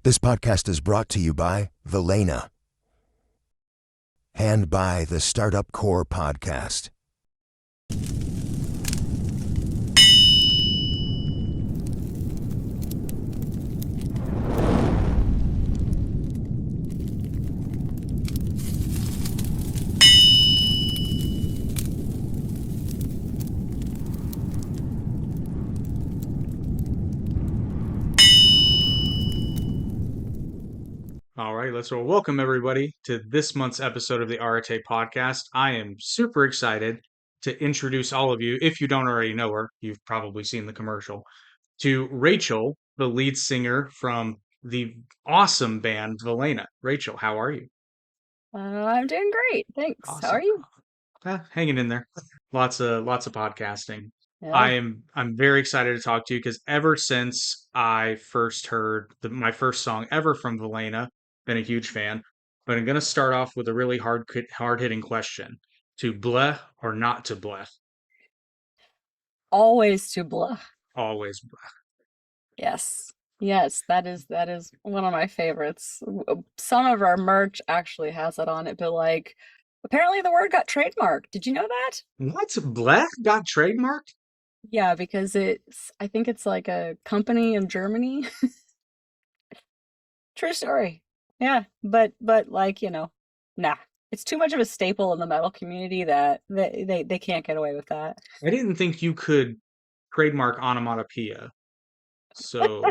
This podcast is brought to you by Valaina and by the Startup Core Podcast. All right, let's roll. Welcome, everybody, to this month's episode of the Arete Podcast. I am super excited to introduce all of you, if you don't already know her, you've probably seen the commercial, to Rachael, the lead singer from the awesome band Valaina. Rachael, how are you? I'm doing great, thanks. How are Awesome. you? Hanging in there. Lots of podcasting. Yeah. I'm very excited to talk to you because ever since I first heard my first song ever from Valaina, been a huge fan. But I'm gonna start off with a really hard hitting question: to bleh or not to bleh? Always to blah. Always bleh. Yes. Yes, that is one of my favorites. Some of our merch actually has it on it, but like apparently the word got trademarked. Did you know that? What bleh got trademarked? Yeah, because I think it's like a company in Germany. True story. Yeah, but like, nah. It's too much of a staple in the metal community that they can't get away with that. I didn't think you could trademark onomatopoeia. So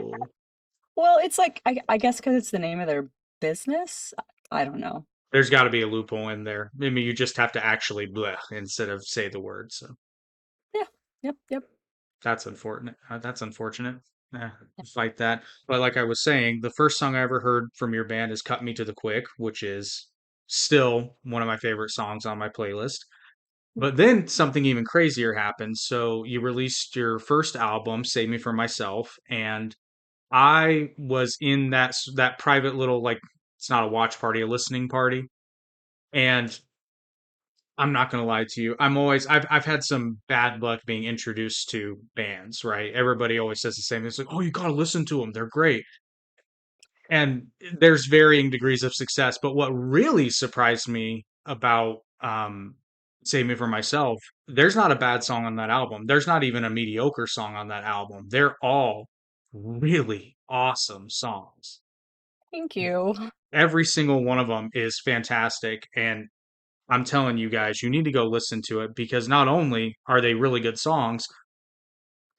Well, it's like I guess because it's the name of their business. I don't know. there's got to be a loophole in there. I mean, you just have to actually bleh instead of say the word. So Yeah. Yep. that's unfortunate. That's unfortunate. Yeah, fight that. But like I was saying, the first song I ever heard from your band is "Cut Me to the Quick," which is still one of my favorite songs on my playlist. But then something even crazier happened. So you released your first album, "Save Me from Myself," and I was in that private little, like, it's not a watch party, a listening party, and I'm not gonna lie to you. I've had some bad luck being introduced to bands, right? Everybody always says the same thing. It's like, oh, you gotta listen to them. They're great. And there's varying degrees of success. But what really surprised me about Save Me for Myself, there's not a bad song on that album. There's not even a mediocre song on that album. They're all really awesome songs. Thank you. Every single one of them is fantastic. And I'm telling you guys, you need to go listen to it because not only are they really good songs,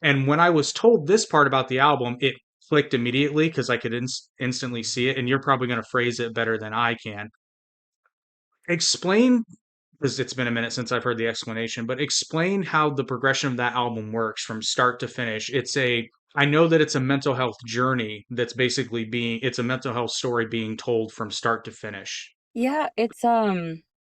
and when I was told this part about the album, it clicked immediately because I could instantly see it. And you're probably going to phrase it better than I can. Explain, because it's been a minute since I've heard the explanation, but explain how the progression of that album works from start to finish. I know that it's a mental health journey that's basically it's a mental health story being told from start to finish. Yeah,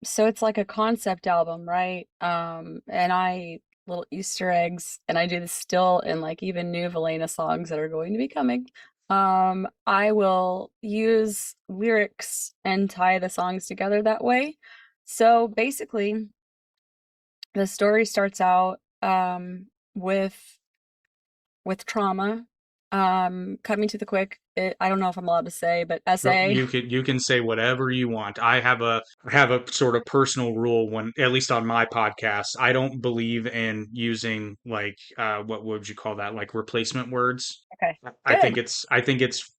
so it's like a concept album, right? And I little Easter eggs, and I do this still in like even new Valaina songs that are going to be coming. I will use lyrics and tie the songs together that way. So basically, the story starts out with trauma. Cut Me to the Quick. I don't know if I'm allowed to say, but No, SA. you can say whatever you want. I have a sort of personal rule when, at least on my podcast, I don't believe in using, like, what would you call that, like replacement words. Okay, good. I think it's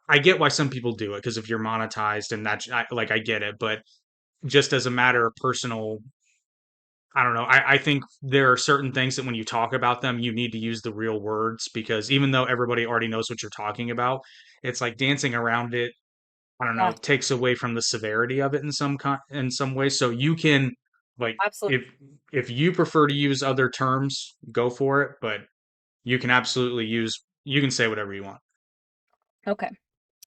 I get why some people do it because if you're monetized and like I get it, but just as a matter of personal, I don't know. I think there are certain things that when you talk about them, you need to use the real words because even though everybody already knows what you're talking about, it's like dancing around it. I don't know, Yeah, takes away from the severity of it in some way. So you can, like, absolutely. if you prefer to use other terms, go for it, but you can you can say whatever you want. Okay.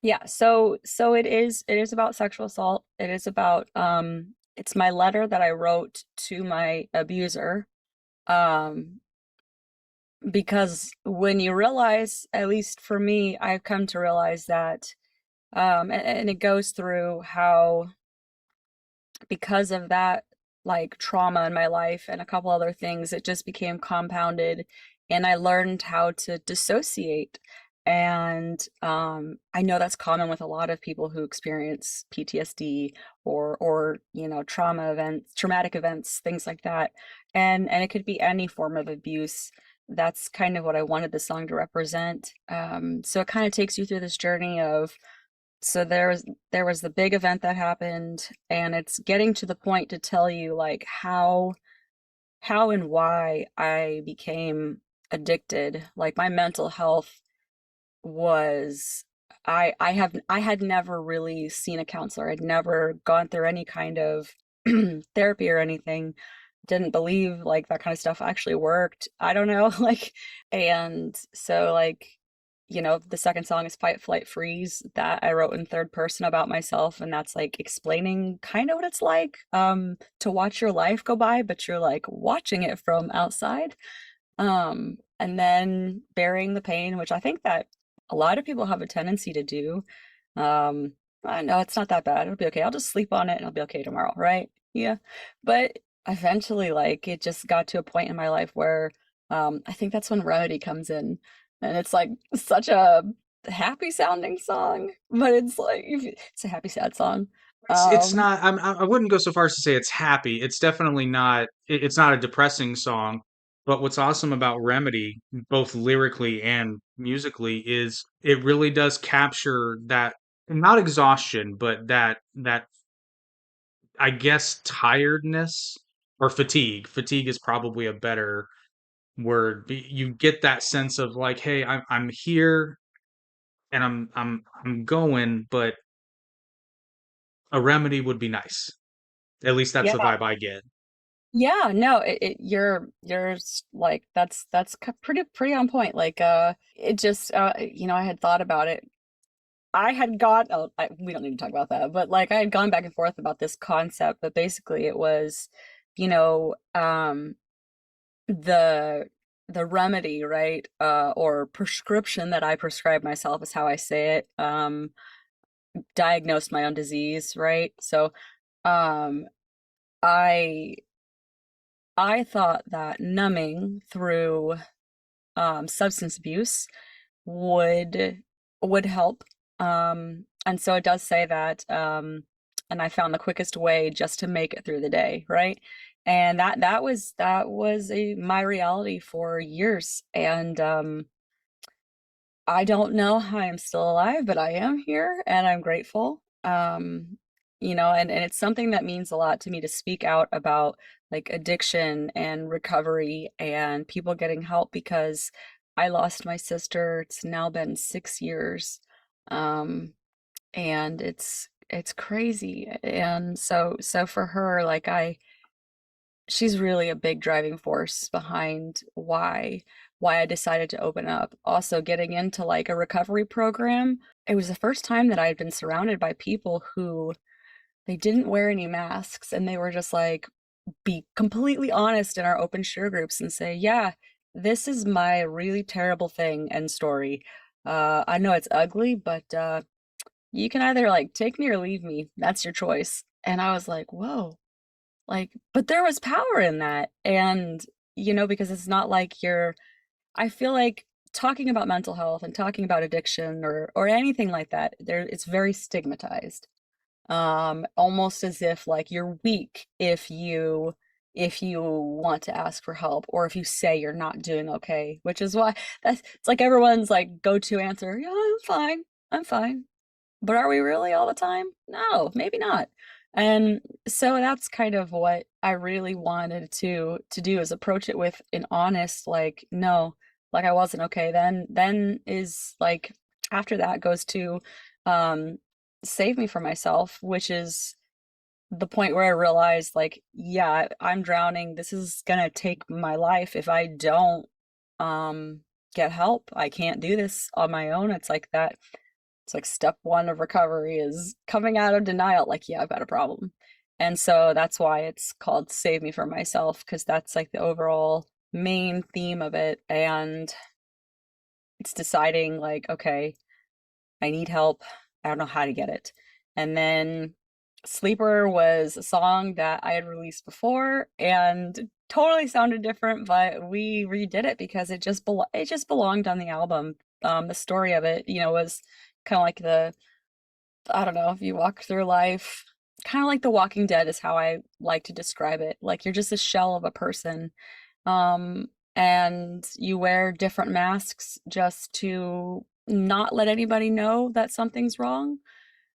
Yeah, so it is about sexual assault. It is about it's my letter that I wrote to my abuser. Um because when you realize, at least for me, I've come to realize that and it goes through how because of that like trauma in my life and a couple other things, it just became compounded and I learned how to dissociate. And I know that's common with a lot of people who experience PTSD or traumatic events, things like that. And it could be any form of abuse. That's kind of what I wanted the song to represent. So it kind of takes you through this journey of, so there was the big event that happened, and it's getting to the point to tell you like how and why I became addicted. Like my mental health was, I had never really seen a counselor. I'd never gone through any kind of therapy or anything. Didn't believe like that kind of stuff actually worked. I don't know, like, and so like, the second song is Fight, Flight, Freeze, that I wrote in third person about myself, and that's like explaining kind of what it's like to watch your life go by, but you're like watching it from outside. And then burying the pain, which I think that a lot of people have a tendency to do. I know it's not that bad. It'll be okay. I'll just sleep on it and I'll be okay tomorrow, right? Yeah. But eventually, like, it just got to a point in my life where I think that's when Remedy comes in. And it's like such a happy sounding song, but it's like it's a happy, sad song. It's Um, not. I wouldn't go so far as to say it's happy. It's definitely not. It's not a depressing song. But what's awesome about Remedy, both lyrically and musically, is it really does capture that, not exhaustion, but that I guess tiredness or fatigue. Fatigue is probably a better word. You get that sense of like, hey, I'm here and I'm going, but a remedy would be nice. At least that's the yeah, vibe I get. yeah, no, you're like pretty on point. Like, it just, I had thought about it. I had gone, oh, we don't need to talk about that, but like I had gone back and forth about this concept, but basically it was, you know, um, the the remedy, right? Or prescription that I prescribe myself is how I say it. Diagnosed my own disease, right? So, um, I I thought that numbing through substance abuse would would help. And so it does say that, and I found the quickest way just to make it through the day, right? And that was my reality for years. And I don't know how I'm still alive, but I am here and I'm grateful. And it's something that means a lot to me to speak out about like addiction and recovery and people getting help because I lost my sister. It's now been 6 years. Um, and it's crazy. And so for her, like she's really a big driving force behind why I decided to open up. Also getting into like a recovery program. It was the first time that I had been surrounded by people who they didn't wear any masks and they were just like be completely honest in our open share groups and say, "Yeah, this is my really terrible thing and story. I know it's ugly, but you can either like take me or leave me. That's your choice." And I was like, "Whoa." Like, but there was power in that. And, because it's not like I feel like talking about mental health and talking about addiction or anything like that, it's very stigmatized. Almost as if like you're weak if you want to ask for help or if you say you're not doing okay, which is why it's like everyone's like go-to answer, yeah, I'm fine. I'm fine. But are we really all the time? No, maybe not. And so that's kind of what I really wanted to do is approach it with an honest, like, no, like I wasn't okay. Then is like after that goes to um save me from myself, which is the point where I realized like, yeah, I'm drowning. This is gonna take my life if I don't um get help. I can't do this on my own. It's like step one of recovery is coming out of denial, like, yeah, I've got a problem. And so that's why it's called Save Me From Myself, because that's like the overall main theme of it. And it's deciding, like, okay, I need help. I don't know how to get it. And then Sleeper was a song that I had released before and totally sounded different, but we redid it because it just belonged on the album. the story of it, was kind of like I don't know, if you walk through life, kind of like The Walking Dead is how I like to describe it. Like you're just a shell of a person. Um, and you wear different masks just to not let anybody know that something's wrong.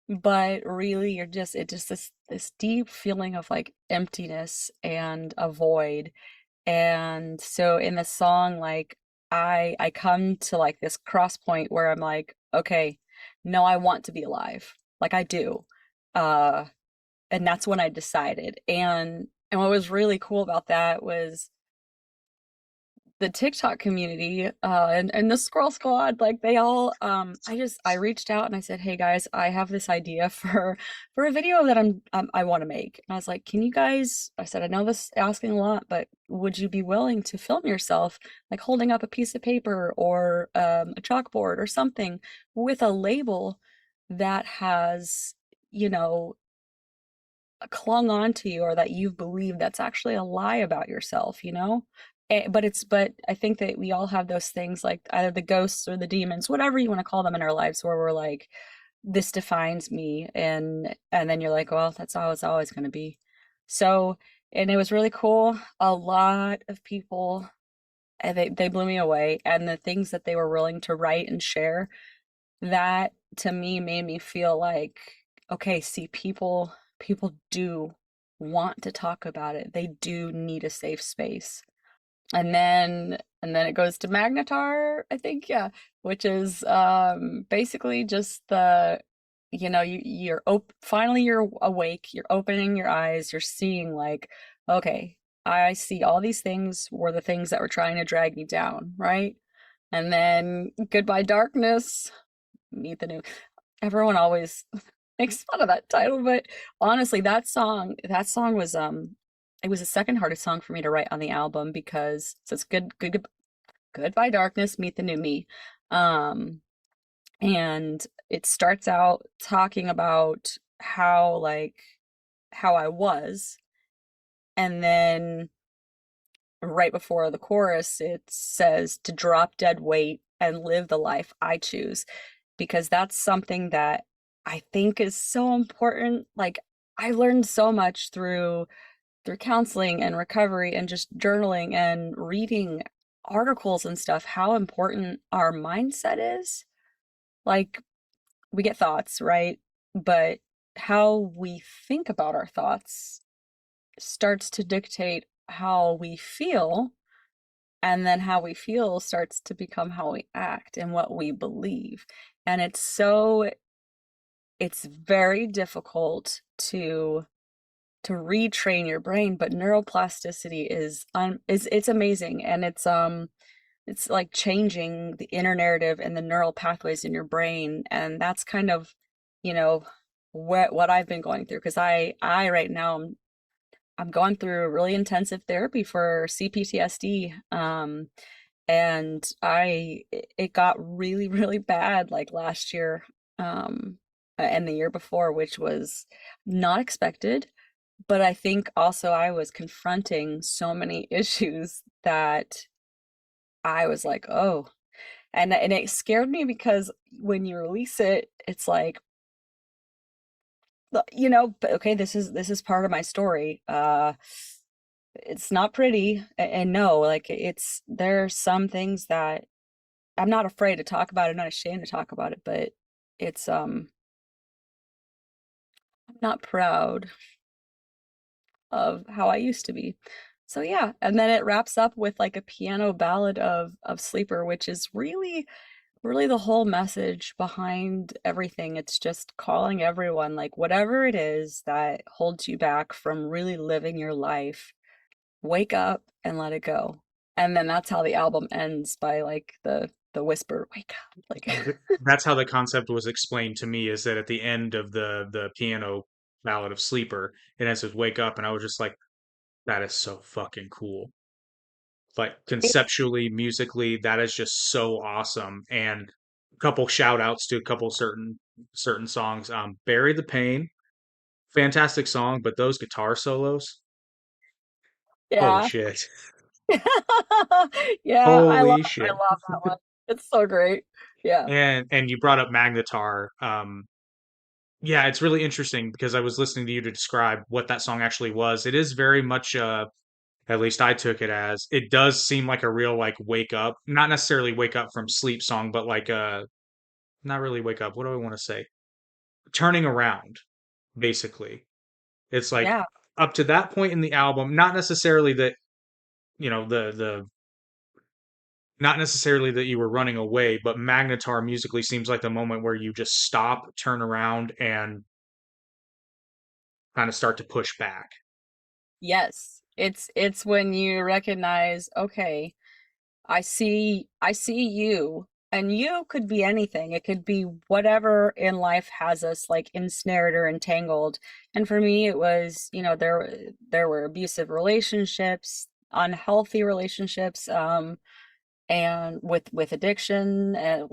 But really it just this deep feeling of like emptiness and a void. And so in the song, like I come to like this cross point where I'm like, okay, no, I want to be alive. Like I do. Uh and that's when I decided. And what was really cool about that was the TikTok community, and the Squirrel Squad, like they all, I reached out and I said, "Hey guys, I have this idea for a video that I want to make." And I was like, "Can you guys?" I said, "I know this is asking a lot, but would you be willing to film yourself, like holding up a piece of paper or a chalkboard or something with a label that has, you know, clung on to you or that you've believed that's actually a lie about yourself, you know?" But I think that we all have those things like either the ghosts or the demons, whatever you want to call them in our lives, where we're like, this defines me, and then you're like, well, that's how it's always going to be. So, and it was really cool. A lot of people, and they blew me away, and the things that they were willing to write and share, that to me made me feel like, okay, see, people do want to talk about it. They do need a safe space. And then it goes to Magnetar, I think, yeah, which is basically just the, finally you're awake, you're opening your eyes, you're seeing like, okay, I see all these things were the things that were trying to drag me down, right? And then goodbye darkness, meet the new. Everyone always makes fun of that title, but honestly, that song was it was the second hardest song for me to write on the album because so it's goodbye darkness, meet the new me. Um and it starts out talking about how I was, and then right before the chorus it says to drop dead weight and live the life I choose, because that's something that I think is so important. Like I learned so much through counseling and recovery and just journaling and reading articles and stuff, how important our mindset is. Like we get thoughts, right? But how we think about our thoughts starts to dictate how we feel, and then how we feel starts to become how we act and what we believe. And it's very difficult to retrain your brain, but neuroplasticity is it's amazing, and it's like changing the inner narrative and the neural pathways in your brain, and that's kind of, you know, what I've been going through, because I right now I'm going through really intensive therapy for CPTSD. And it got really, really bad like last year, and the year before, which was not expected. But I think also I was confronting so many issues that I was like, oh, and it scared me because when you release it, it's like, but okay, this is part of my story. It's not pretty, and no, like there are some things that I'm not afraid to talk about it, not ashamed to talk about it, but it's I'm not proud of how I used to be. So yeah, and then it wraps up with like a piano ballad of Sleeper, which is really really the whole message behind everything. It's just calling everyone, like whatever it is that holds you back from really living your life, wake up and let it go. And then that's how the album ends, by like the whisper, wake up. Like That's how the concept was explained to me, is that at the end of the piano ballad of Sleeper, it has says wake up, and I was just like, that is so fucking cool. Like it's conceptually, musically, that is just so awesome. And a couple shout outs to a couple certain songs. Bury the Pain, fantastic song, but those guitar solos, holy yeah. shit. Yeah, Holy I shit. love that one. It's so great. Yeah. And you brought up Magnetar. Yeah, it's really interesting because I was listening to you to describe what that song actually was. It is very much at least I took it as, it does seem like a real like wake up, not necessarily wake up from sleep song, but like not really wake up. What do I want to say? Turning around, basically. It's like Yeah. up to that point in the album, not necessarily that, you know, the not necessarily that you were running away, but Magnetar musically seems like the moment where you just stop, turn around, and kind of start to push back. Yes. It's when you recognize, okay, I see you, and you could be anything. It could be whatever in life has us like ensnared or entangled. And for me it was, there were abusive relationships, unhealthy relationships, and with addiction and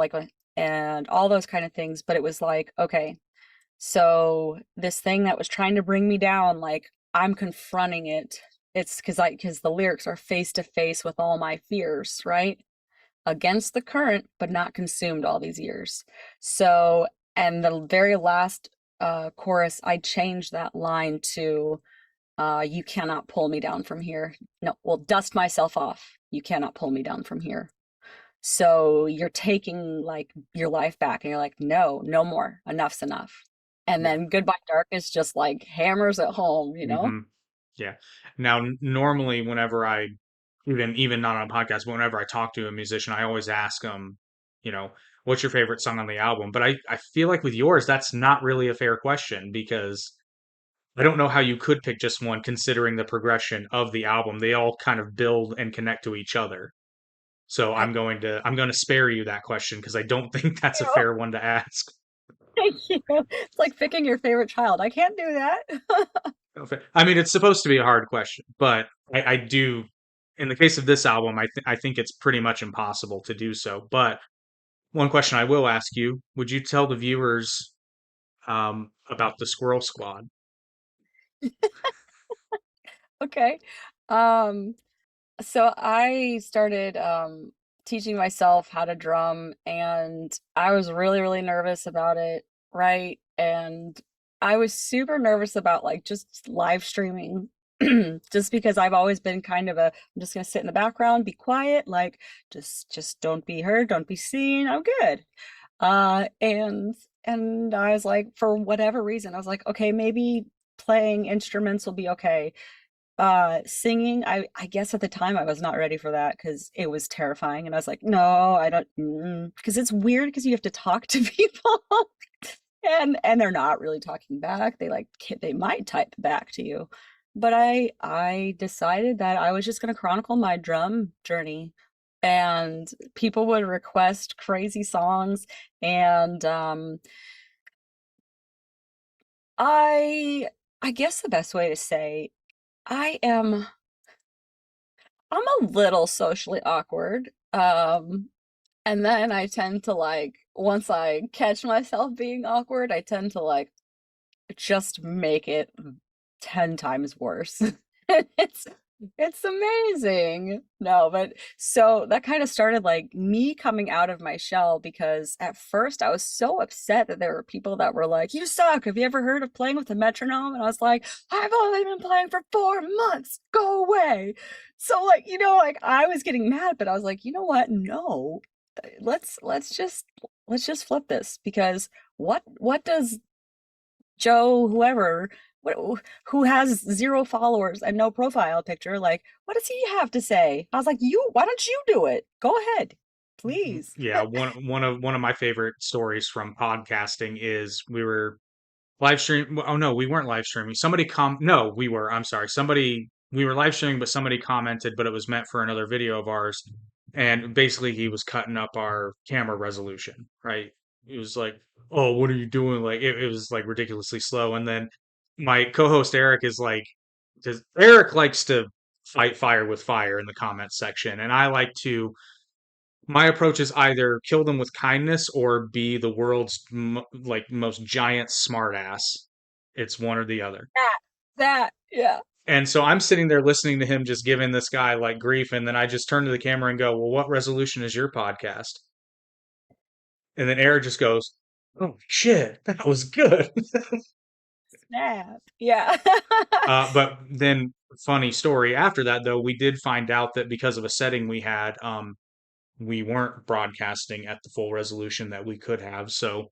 and all those kind of things. But it was like, okay, so this thing that was trying to bring me down, like I'm confronting it. It's because the lyrics are face to face with all my fears, right? Against the current, but not consumed all these years. So, and the very last chorus, I changed that line to, you cannot pull me down from here. No, well, dust myself off. You cannot pull me down from here. So you're taking like your life back and you're like, no, no more. Enough's enough. And Yeah. then Goodbye Darkness just like hammers it home, you know? hmm Yeah. Now, normally, whenever I even not on a podcast, but whenever I talk to a musician, I always ask them, you know, what's your favorite song on the album? But I feel like with yours, that's not really a fair question because I don't know how you could pick just one considering the progression of the album. They all kind of build and connect to each other. So I, I'm going to spare you that question because I don't think that's a you fair one to ask. it's like picking your favorite child. I can't do that. Okay. I mean, it's supposed to be a hard question, but I do, in the case of this album, I think it's pretty much impossible to do so. But one question I will ask you, would you tell the viewers about the Squirrel Squad? Okay. Um, so I started teaching myself how to drum, and I was really, really nervous about it, right? And I was super nervous about like just live streaming. Just because I've always been kind of I'm just gonna sit in the background, be quiet, like just don't be heard, don't be seen, I'm good. And I was like, for whatever reason, I was like, okay, maybe playing instruments will be okay. Singing, I guess at the time I was not ready for that because it was terrifying, and I was like, no, I don't, because it's weird because you have to talk to people, and they're not really talking back. They like they might type back to you, but I decided that I was just going to chronicle my drum journey, and people would request crazy songs, and I I guess the best way to say I am I'm a little socially awkward. And then I tend to like, once I catch myself being awkward, I tend to like just make it 10 times worse. It's it's amazing. No, but so that kind of started like me coming out of my shell, because at first I was so upset that there were people that were like, "You suck. Have you ever heard of playing with a metronome?" And I was like, "I've only been playing for 4 months. Go away." So like, like I was getting mad, but I was like, "You know what? No. Let's just flip this, because what does Joe, whoever, what, who has 0 followers and no profile picture, like, what does he have to say?" I was like, why don't you do it? Go ahead, please. Yeah, one of my favorite stories from podcasting is we were live stream. Oh no, we weren't live streaming. Somebody No, we were. I'm sorry. We were live streaming, but somebody commented, but it was meant for another video of ours. And basically, he was cutting up our camera resolution. Right? It was like, "Oh, what are you doing?" Like it was like ridiculously slow. And then my co-host Eric is like, does Eric likes to fight fire with fire in the comments section, and I like to. My approach is either kill them with kindness or be the world's like most giant smartass. It's one or the other. Yeah. And so I'm sitting there listening to him just giving this guy like grief, and then I just turn to the camera and go, "Well, what resolution is your podcast?" And then Eric just goes, "Oh shit, that was good." Snap. Yeah. But then, funny story after that, though, we did find out that because of a setting we had, we weren't broadcasting at the full resolution that we could have. So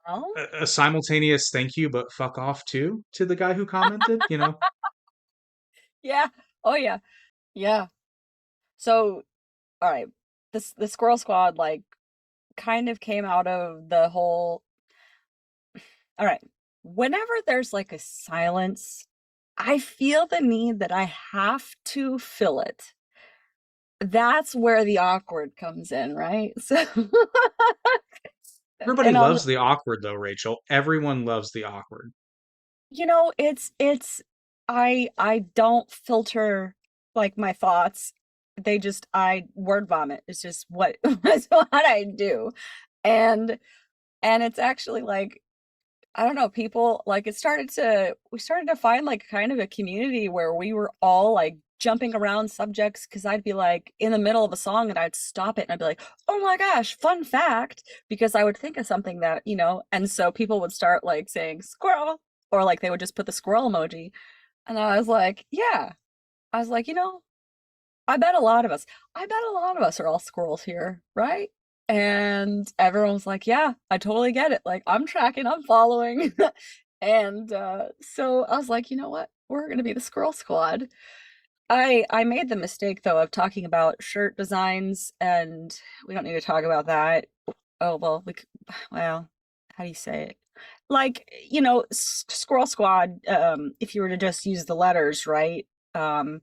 Well, a simultaneous thank you, but fuck off too to the guy who commented. yeah. Oh yeah. Yeah. So, all right. The Squirrel Squad like kind of came out of the whole. All right. Whenever there's like a silence, I feel the need that I have to fill it. That's where the awkward comes in, right? So, Everybody and I'll, loves the awkward, though, Rachel. Everyone loves the awkward. I don't filter like my thoughts. I word vomit. It's just what that's what I do. And it's actually like I don't know, people like we started to find like kind of a community where we were all like jumping around subjects because I'd be like in the middle of a song and I'd stop it and I'd be like, oh my gosh, fun fact, because I would think of something that, and so people would start like saying squirrel or like they would just put the squirrel emoji. And I was like, yeah. I was like, I bet a lot of us are all squirrels here, right? And everyone was like, yeah, I totally get it. Like, I'm tracking, I'm following. And so I was like, you know what? We're going to be the Squirrel Squad. I made the mistake though of talking about shirt designs, and we don't need to talk about that. Oh, well, well, how do you say it? Like, Squirrel Squad, if you were to just use the letters, right? Um,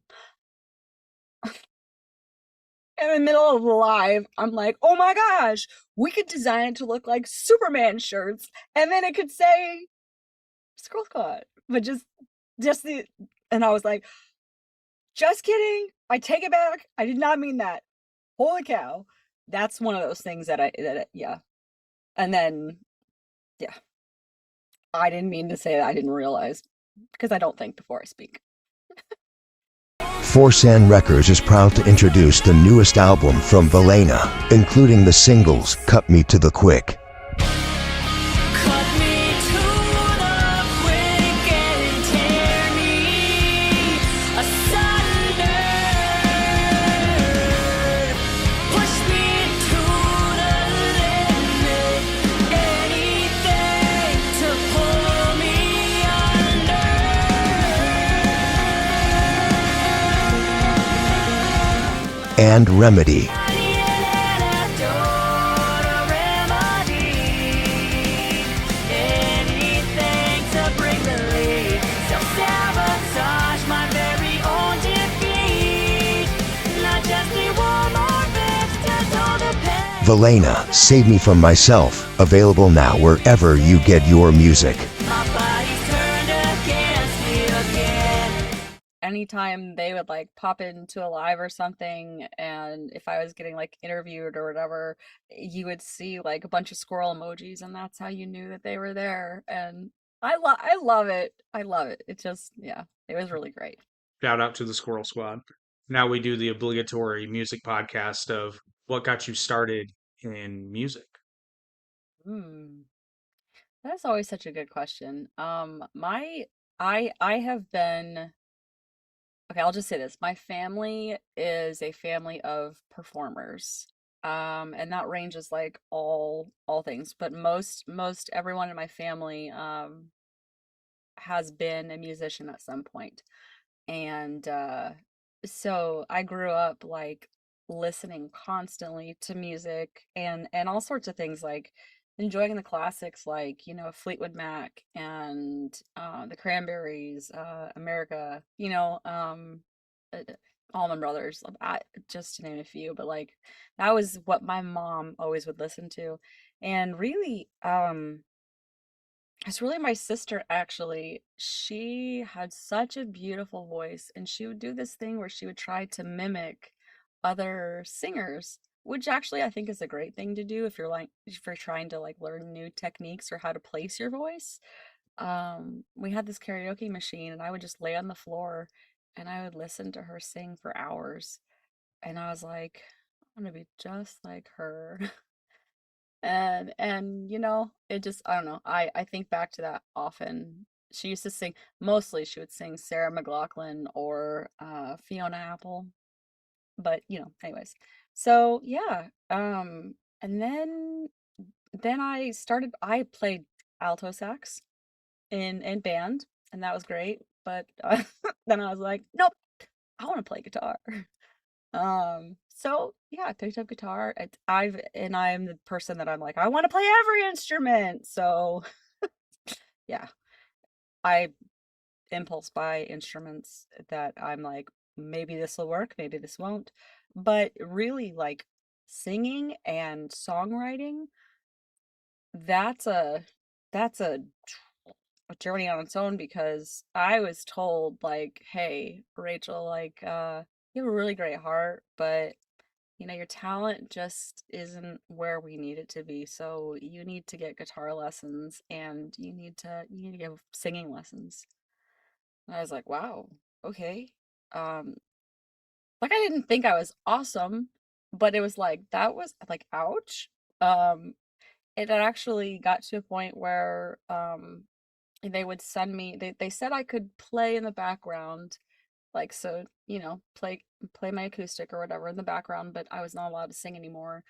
in the middle of the live, I'm like, oh my gosh, we could design it to look like Superman shirts, and then it could say Squirrel Squad. But just the, and I was like, just kidding. I take it back. I did not mean that. Holy cow. That's one of those things yeah. And then, yeah, I didn't mean to say that. I didn't realize because I don't think before I speak. Forsan Records is proud to introduce the newest album from Valaina, including the singles Cut Me to the Quick, Cut me to the quick and tear me asunder. Push me to the limit. Anything to pull me under. and Remedy. Valaina, Save Me From Myself, available now wherever you get your music. Anytime they would like pop into a live or something, and if I was getting like interviewed or whatever, you would see like a bunch of squirrel emojis, and that's how you knew that they were there. And I love it. I love it. It just, yeah, it was really great. Shout out to the Squirrel Squad. Now we do the obligatory music podcast of what got you started in music. Hmm. That's always such a good question. I have been okay, I'll just say this. My family is a family of performers. And that ranges like all things, but most everyone in my family has been a musician at some point. And so I grew up like listening constantly to music and all sorts of things, like enjoying the classics like, Fleetwood Mac and the Cranberries, America, Allman Brothers, just to name a few. But like that was what my mom always would listen to. And really, it's really my sister actually. She had such a beautiful voice, and she would do this thing where she would try to mimic other singers, which actually I think is a great thing to do if you're trying to like learn new techniques or how to place your voice. We had this karaoke machine, and I would just lay on the floor and I would listen to her sing for hours. And I was like, I want to be just like her. And it just, I don't know. I think back to that often. She used to sing, mostly she would sing Sarah McLachlan or Fiona Apple. But anyways. So yeah. And then I played alto sax in band, and that was great. But then I was like, nope, I want to play guitar. So yeah, I picked up guitar. I'm the person that I'm like, I want to play every instrument. So yeah, I impulse buy instruments that I'm like, maybe this will work, maybe this won't. But really, like singing and songwriting, that's a journey on its own, because I was told like, hey, Rachel, like you have a really great heart, but your talent just isn't where we need it to be. So you need to get guitar lessons, and you need to get singing lessons. And I was like, wow, okay. Um, like I didn't think I was awesome, but it was like that was like ouch. Um, it had actually got to a point where they would send me, they said I could play in the background, like, so play my acoustic or whatever in the background, but I was not allowed to sing anymore.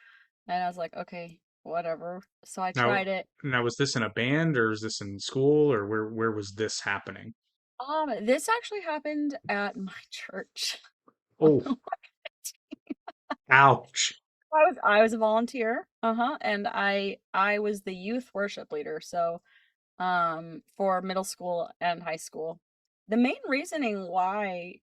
And I was like, okay, whatever. So I Now, tried it. now was this in a band or is this in school or where was this happening? This actually happened at my church. Oh, ouch. I was a volunteer, and I was the youth worship leader, so for middle school and high school. The main reasoning why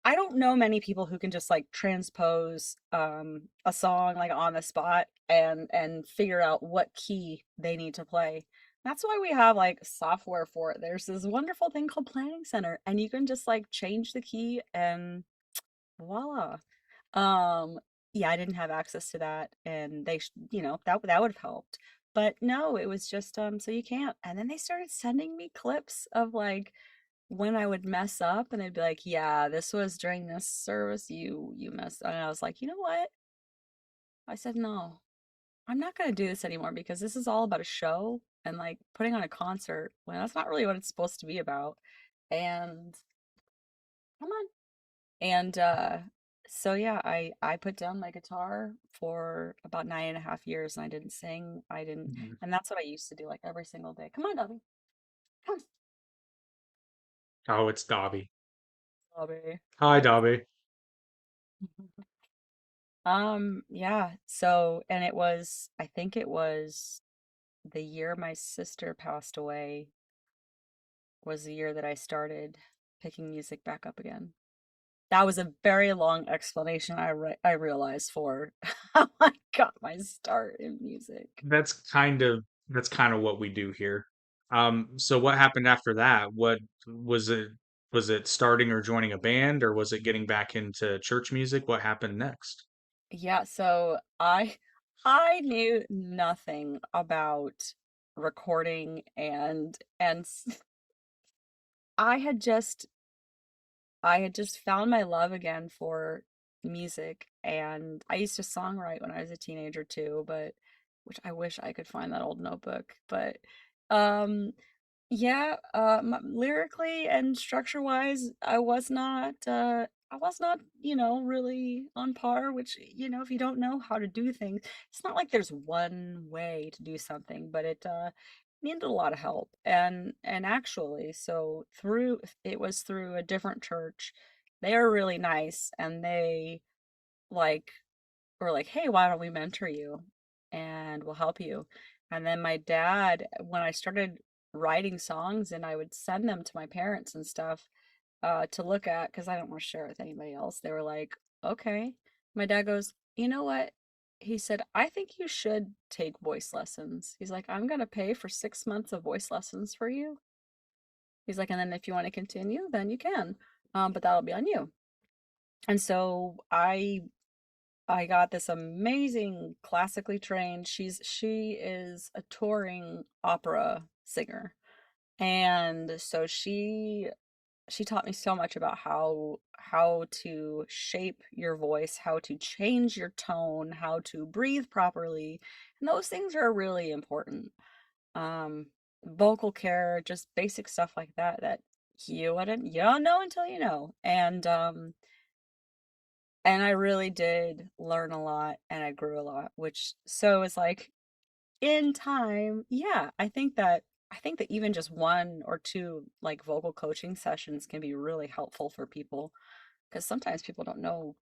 I don't know many people who can just like transpose a song like on the spot and figure out what key they need to play. That's why we have like software for it. There's this wonderful thing called Planning Center, and you can just like change the key and voila. Um, yeah, I didn't have access to that, and that would have helped. But no, it was just so you can't. And then they started sending me clips of like when I would mess up, and they'd be like, "Yeah, this was during this service, you messed," and I was like, "You know what?" I said, "No, I'm not gonna do this anymore, because this is all about a show and like putting on a concert when that's not really what it's supposed to be about." And come on. And so yeah, I put down my guitar for about 9.5 years, and I didn't sing. I didn't, Mhm. and that's what I used to do like every single day. Come on, Dobby. Come Oh, it's Dobby. on, Dobby. Hi, Dobby. Yeah. So, and I think it was the year my sister passed away was the year that I started picking music back up again. That was a very long explanation, I realized, for how I got my start in music. That's kind of what we do here. So what happened after that? What was it? Was it starting or joining a band, or was it getting back into church music? What happened next? Yeah, so I knew nothing about recording, I had just I had just found my love again for music, and I used to songwrite when I was a teenager too, but which I wish I could find that old notebook. But um yeah, lyrically and structure-wise, I was not really on par, which, if you don't know how to do things, it's not like there's one way to do something, but it needed a lot of help. And actually, so it was through a different church. They are really nice, and they like were like, "Hey, why don't we mentor you and we'll help you?" And then my dad, when I started writing songs and I would send them to my parents and stuff to look at, because I don't want to share it with anybody else, they were like, okay. My dad goes, you know what? He said, I think you should take voice lessons. He's like, I'm going to pay for 6 months of voice lessons for you. He's like, and then if you want to continue, then you can. But that'll be on you. And so I got this amazing classically trained. She is a touring opera singer. And so she she taught me so much about how to shape your voice, how to change your tone, how to breathe properly. And those things are really important. Um, Vocal care, just basic stuff like that that you don't know until you know. And I really did learn a lot and I grew a lot, which so is like in time, yeah, I think that even just one or two like vocal coaching sessions can be really helpful for people because sometimes people don't know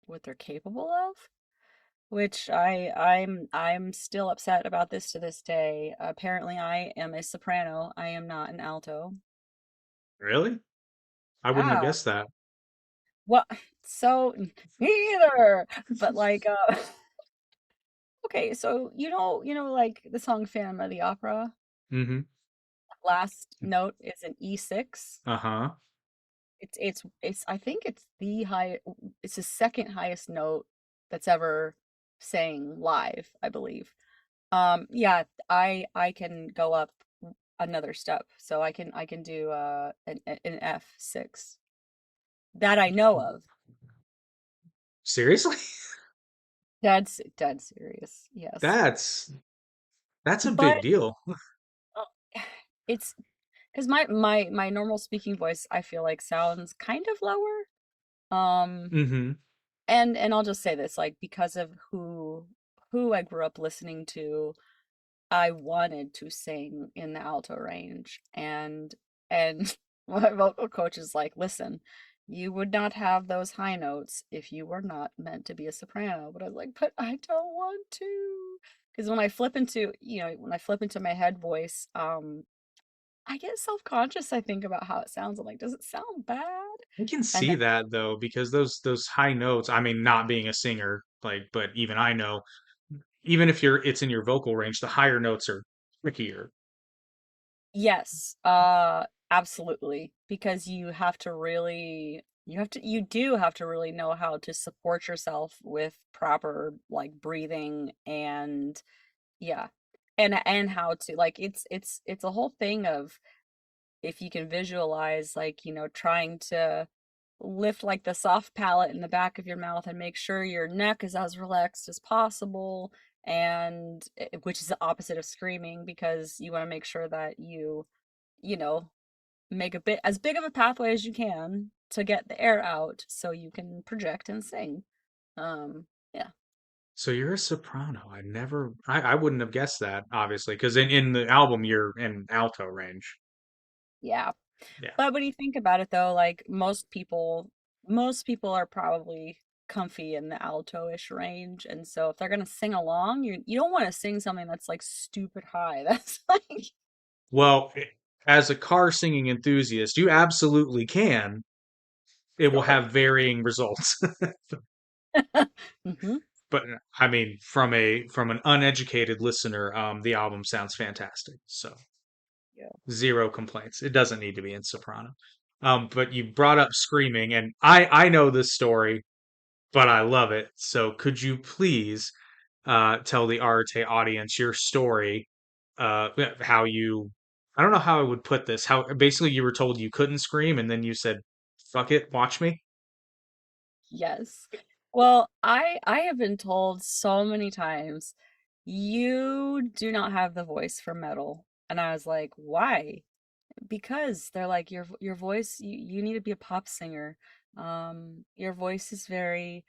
what they're capable of, which I'm still upset about this to this day. Apparently I am a soprano. I am not an alto. Really? I wouldn't have Yeah. guessed that. Well, so me either. But like okay, so you know like the song Phantom of the Opera? Mm-hmm. Last note is an E6. Uh-huh. It's I think it's the second highest note that's ever sang live, I believe. Yeah, I can go up another step. So I can do an F6 that I know of. Seriously? Dead serious. Yes. That's a But big deal. uh, it's because my normal speaking voice I feel like sounds kind of lower. Um Mm-hmm. and I'll just say this, like, because of who I grew up listening to, I wanted to sing in the alto range, and my vocal coach is like, "Listen, you would not have those high notes if you were not meant to be a soprano." But I was like, "But I don't want to," because when I flip into my head voice, I get self-conscious. I think about how it sounds. I'm like, "Does it sound bad?" I can And see then that though, because those high notes, I mean, not being a singer, like, but even I know, even if it's in your vocal range, the higher notes are trickier. yes, absolutely, because you do have to really know how to support yourself with proper like breathing and yeah. And how to like it's a whole thing of if you can visualize like, trying to lift like the soft palate in the back of your mouth and make sure your neck is as relaxed as possible and which is the opposite of screaming because you want to make sure that you know, make a bit as big of a pathway as you can to get the air out so you can project and sing. Yeah. So you're a soprano. I wouldn't have guessed that, obviously, because in the album you're in alto range. Yeah. Yeah. But when you think about it though, like most people are probably comfy in the alto-ish range. And so if they're gonna sing along, you don't want to sing something that's like stupid high. That's like Well, as a car singing enthusiast, you absolutely can. It will sure. have varying results. Hmm. But I mean, from an uneducated listener, the album sounds fantastic. So Yeah. zero complaints. It doesn't need to be in soprano. But you brought up screaming, and I know this story, but I love it. So could you please tell the Arete audience your story? How you I don't know how I would put this. How basically you were told you couldn't scream, and then you said, "Fuck it, watch me." Yes. Well, I have been told so many times, you do not have the voice for metal. And I was like, why? Because they're like your voice you need to be a pop singer. Your voice is very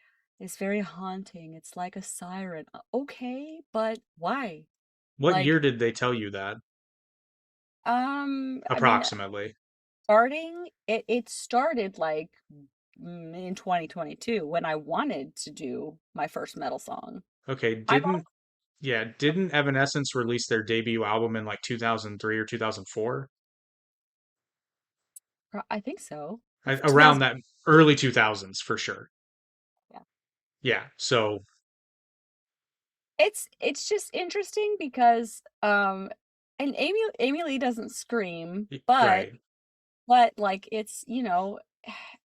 haunting. It's like a siren. Okay, but why? What year Like did they tell you that? I mean, Approximately. it started like in 2022 when I wanted to do my first metal song. Okay, I've didn't Evanescence release their debut album in like 2003 or 2004? I think so. Around that early 2000s for sure. Yeah. Yeah, so It's just interesting because and Amy Lee doesn't scream, but right. like it's,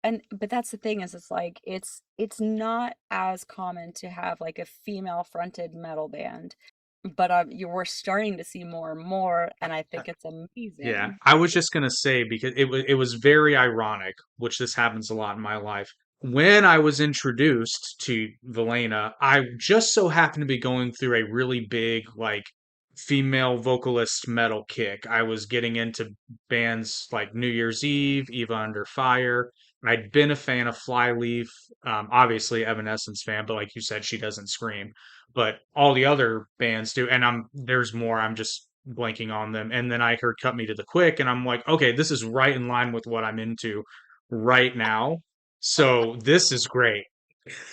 and but that's the thing is it's like it's not as common to have like a female fronted metal band. but you were starting to see more and more, and I think it's Yeah, amazing. I was just gonna say because it was very ironic, which this happens a lot in my life. When I was introduced to Valaina, I just so happened to be going through a really big like female vocalist metal kick. I was getting into bands like New Year's Eve, Eva Under Fire. I'd been a fan of Flyleaf, obviously Evanescence fan, but like you said, she doesn't scream. But all the other bands do, and there's more. I'm just blanking on them. And then I heard "Cut Me to the Quick," and I'm like, okay, this is right in line with what I'm into right now. So this is great.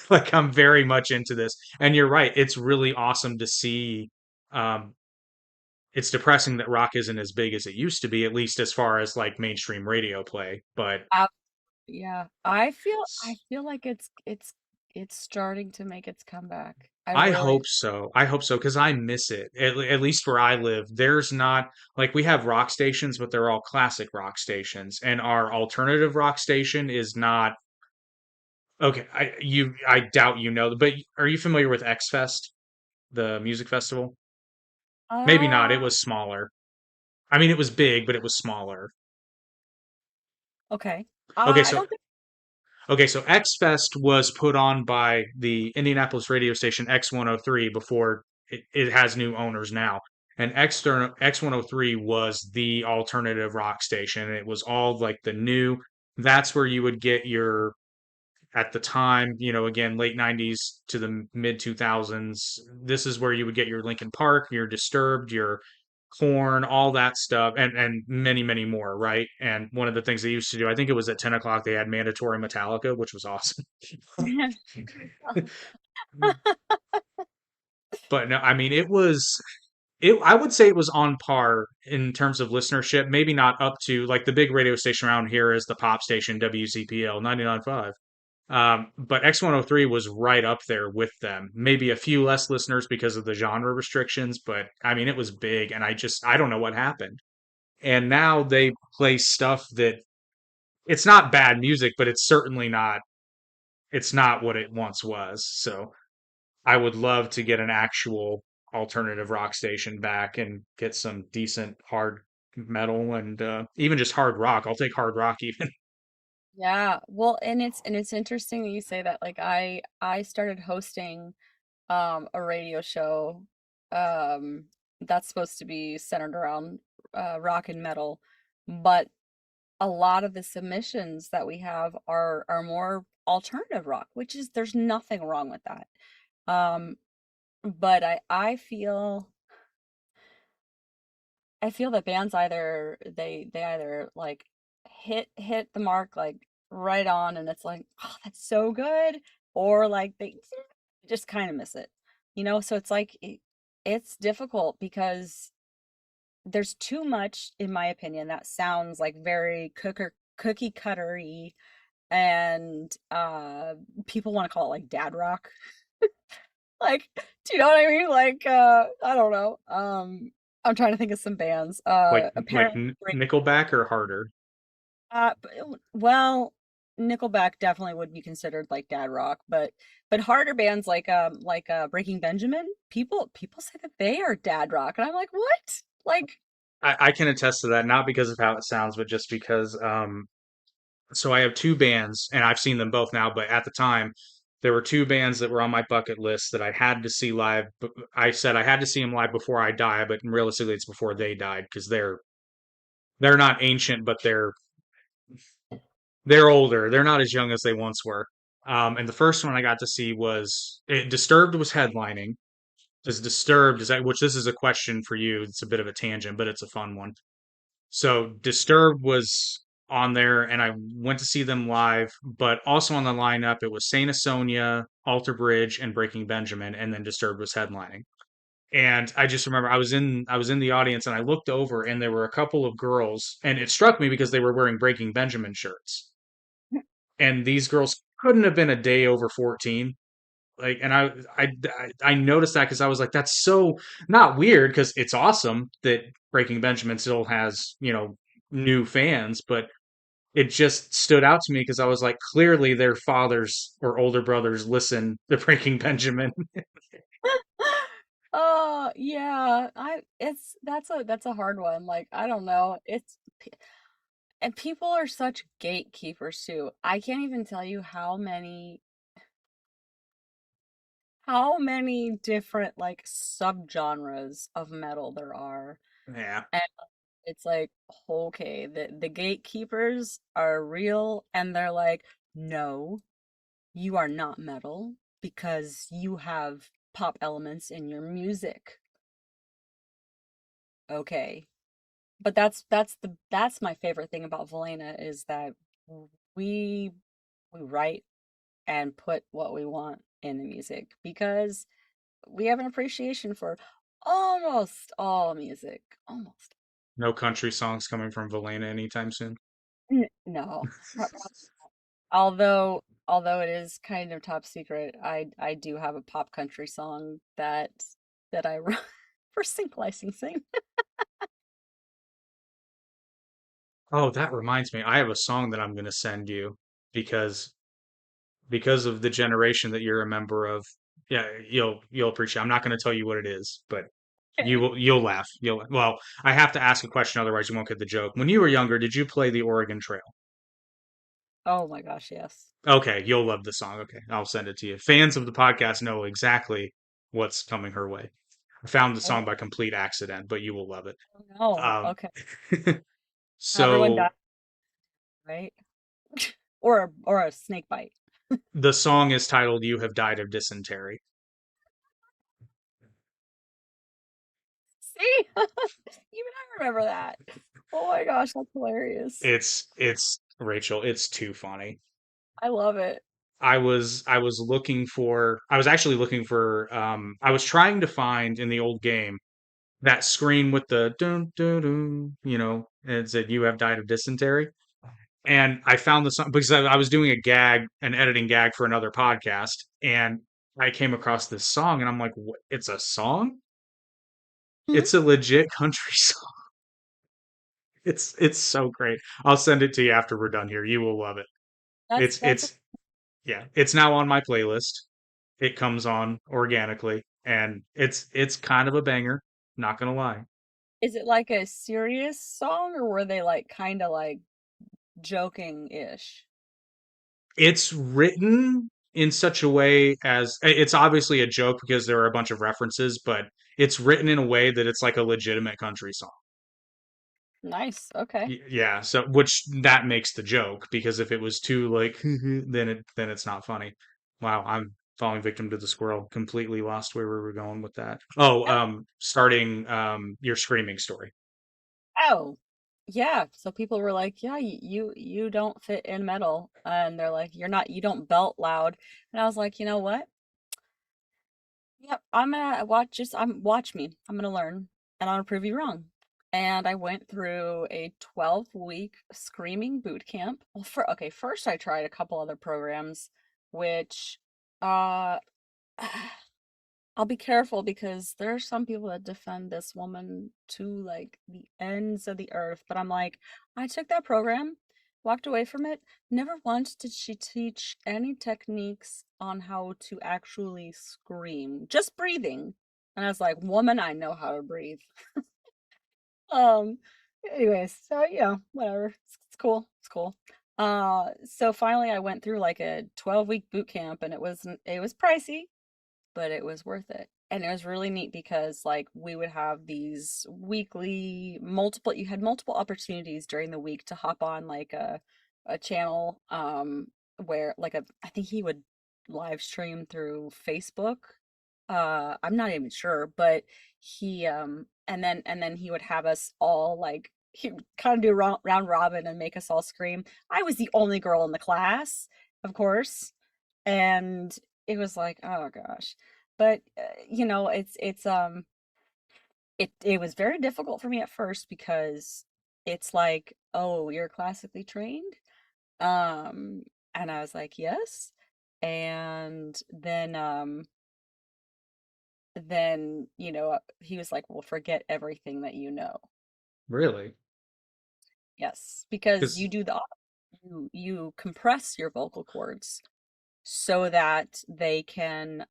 Like I'm very much into this. And you're right, it's really awesome to see. Um, it's depressing that rock isn't as big as it used to be, at least as far as like mainstream radio play. But Yeah, I feel like it's starting to make its comeback. I I really hope so. I hope so because I miss it. At least where I live, there's not like we have rock stations, but they're all classic rock stations, and our alternative rock station is not okay. I doubt you know, but are you familiar with X Fest, the music festival? Maybe not. It uh was smaller. I mean, it was big, but it was smaller. okay. Okay, I so don't think Okay, so X Fest was put on by the Indianapolis radio station X103 before it has new owners now. And X103 was the alternative rock station. It was all like the new, that's where you would get your, at the time, again, late 90s to the mid 2000s, this is where you would get your Linkin Park, your Disturbed, your Corn, all that stuff, and many, many more, right? And one of the things they used to do, I think it was at 10 o'clock, they had mandatory Metallica, which was awesome. But no, I mean, I would say it was on par in terms of listenership, maybe not up to like the big radio station around here is the pop station WZPL 99.5. But X103 was right up there with them. Maybe a few less listeners because of the genre restrictions, but I mean, it was big, and I don't know what happened. And now they play stuff that it's not bad music, but it's not what it once was. So I would love to get an actual alternative rock station back and get some decent hard metal and even just hard rock. I'll take hard rock even. yeah. Well, and it's interesting that you say that. Like I started hosting a radio show um that's supposed to be centered around rock and metal, but a lot of the submissions that we have are more alternative rock, which is there's nothing wrong with that. Um, but I feel that bands either they either like hit the mark like right on and it's like, oh, that's so good, or like they just kind of miss it. So it's like it's difficult because there's too much, in my opinion, that sounds like very cookie cuttery, and people want to call it like dad rock. Like, do you know what I mean? Like, I don't know. I'm trying to think of some bands. Like Apparently, Nickelback or harder. well, Nickelback definitely would be considered like dad rock, but harder bands like Breaking Benjamin, people say that they are dad rock, and I'm like, what? Like, I can attest to that, not because of how it sounds, but just because so I have two bands and I've seen them both now, but at the time there were two bands that were on my bucket list that I had to see live. But I said I had to see them live before I die, but realistically it's before they died because they're not ancient, but they're older. They're not as young as they once were. And the first one I got to see was Disturbed was headlining. Is Disturbed is that which this is a question for you. It's a bit of a tangent, but it's a fun one. So Disturbed was on there, and I went to see them live. But also on the lineup, it was Saint Asonia, Alter Bridge, and Breaking Benjamin, and then Disturbed was headlining. And I just remember I was in the audience, and I looked over, and there were a couple of girls, and it struck me because they were wearing Breaking Benjamin shirts, and these girls couldn't have been a day over 14. Like, and I noticed that because I was like, that's so not weird because it's awesome that Breaking Benjamin still has, new fans, but it just stood out to me because I was like, clearly their fathers or older brothers listen to Breaking Benjamin. Oh, yeah. That's a hard one. Like, I don't know. And people are such gatekeepers too. I can't even tell you how many different like subgenres of metal there are. Yeah. And it's like, okay, the gatekeepers are real and they're like, no, you are not metal because you have pop elements in your music. Okay. But that's my favorite thing about Valaina is that we we write and put what we want in the music because we have an appreciation for almost all music. Almost. No country songs coming from Valaina anytime soon. No. Although it is kind of top secret, I do have a pop country song that I wrote for sync licensing. Oh, that reminds me. I have a song that I'm going to send you because of the generation that you're a member of. Yeah, you'll appreciate. I'm not going to tell you what it is, but Okay. you'll laugh. Well, I have to ask a question, otherwise you won't get the joke. When you were younger, did you play the Oregon Trail? Oh my gosh, yes. Okay, you'll love the song. Okay, I'll send it to you. Fans of the podcast know exactly what's coming her way. I found the Oh, song by complete accident, but you will love it. no. Um, Okay. Everyone so died, right? Or a snake bite. the song is titled "You Have Died of Dysentery." See? Even I remember that. Oh my gosh, that's hilarious. It's Rachel. It's too funny. I love it. I was actually looking for I was trying to find in the old game that screen with the dun dun dun, and it said you have died of dysentery. And I found the song because I was doing an editing gag for another podcast, and I came across this song, and I'm like, what? It's a song? Mhm. It's a legit country song. It's so great. I'll send it to you after we're done here. You will love it. That's It's that's it's Yeah, it's now on my playlist. It comes on organically, and it's kind of a banger, not gonna lie. Is it like a serious song or were they like kind of like joking-ish? It's written in such a way as it's obviously a joke because there are a bunch of references, but it's written in a way that it's like a legitimate country song. Nice. Okay. Yeah, so which that makes the joke because if it was too like then it's not funny. Wow, I'm falling victim to the squirrel. Completely lost where we were going with that. Oh, Yeah. starting your screaming story. Oh, yeah. So people were like, "Yeah, you don't fit in metal," and they're like, You don't belt loud." And I was like, "You know what? Yep, I'm gonna watch me. I'm gonna learn, and I'm gonna prove you wrong." And I went through a 12-week screaming boot camp. Well, first I tried a couple other programs, which uh I'll be careful because there are some people that defend this woman to like the ends of the earth. But I'm like, I took that program, walked away from it. Never once did she teach any techniques on how to actually scream, just breathing. And I was like, woman, I know how to breathe. Um, anyways, so yeah, whatever. It's cool. It's cool. So finally I went through like a 12-week boot camp and it was pricey, but it was worth it. And it was really neat because like we would have these weekly multiple you had multiple opportunities during the week to hop on like a channel where like a I think he would live stream through Facebook. I'm not even sure, but he and then he would have us all like he kind of do round robin and make us all scream. I was the only girl in the class, of course, and it was like, oh gosh. But it was very difficult for me at first because it's like, oh, you're classically trained, um, and I was like, yes, and then he was like, well, forget everything that you know. Really? Yes, because Because you compress your vocal cords so that they can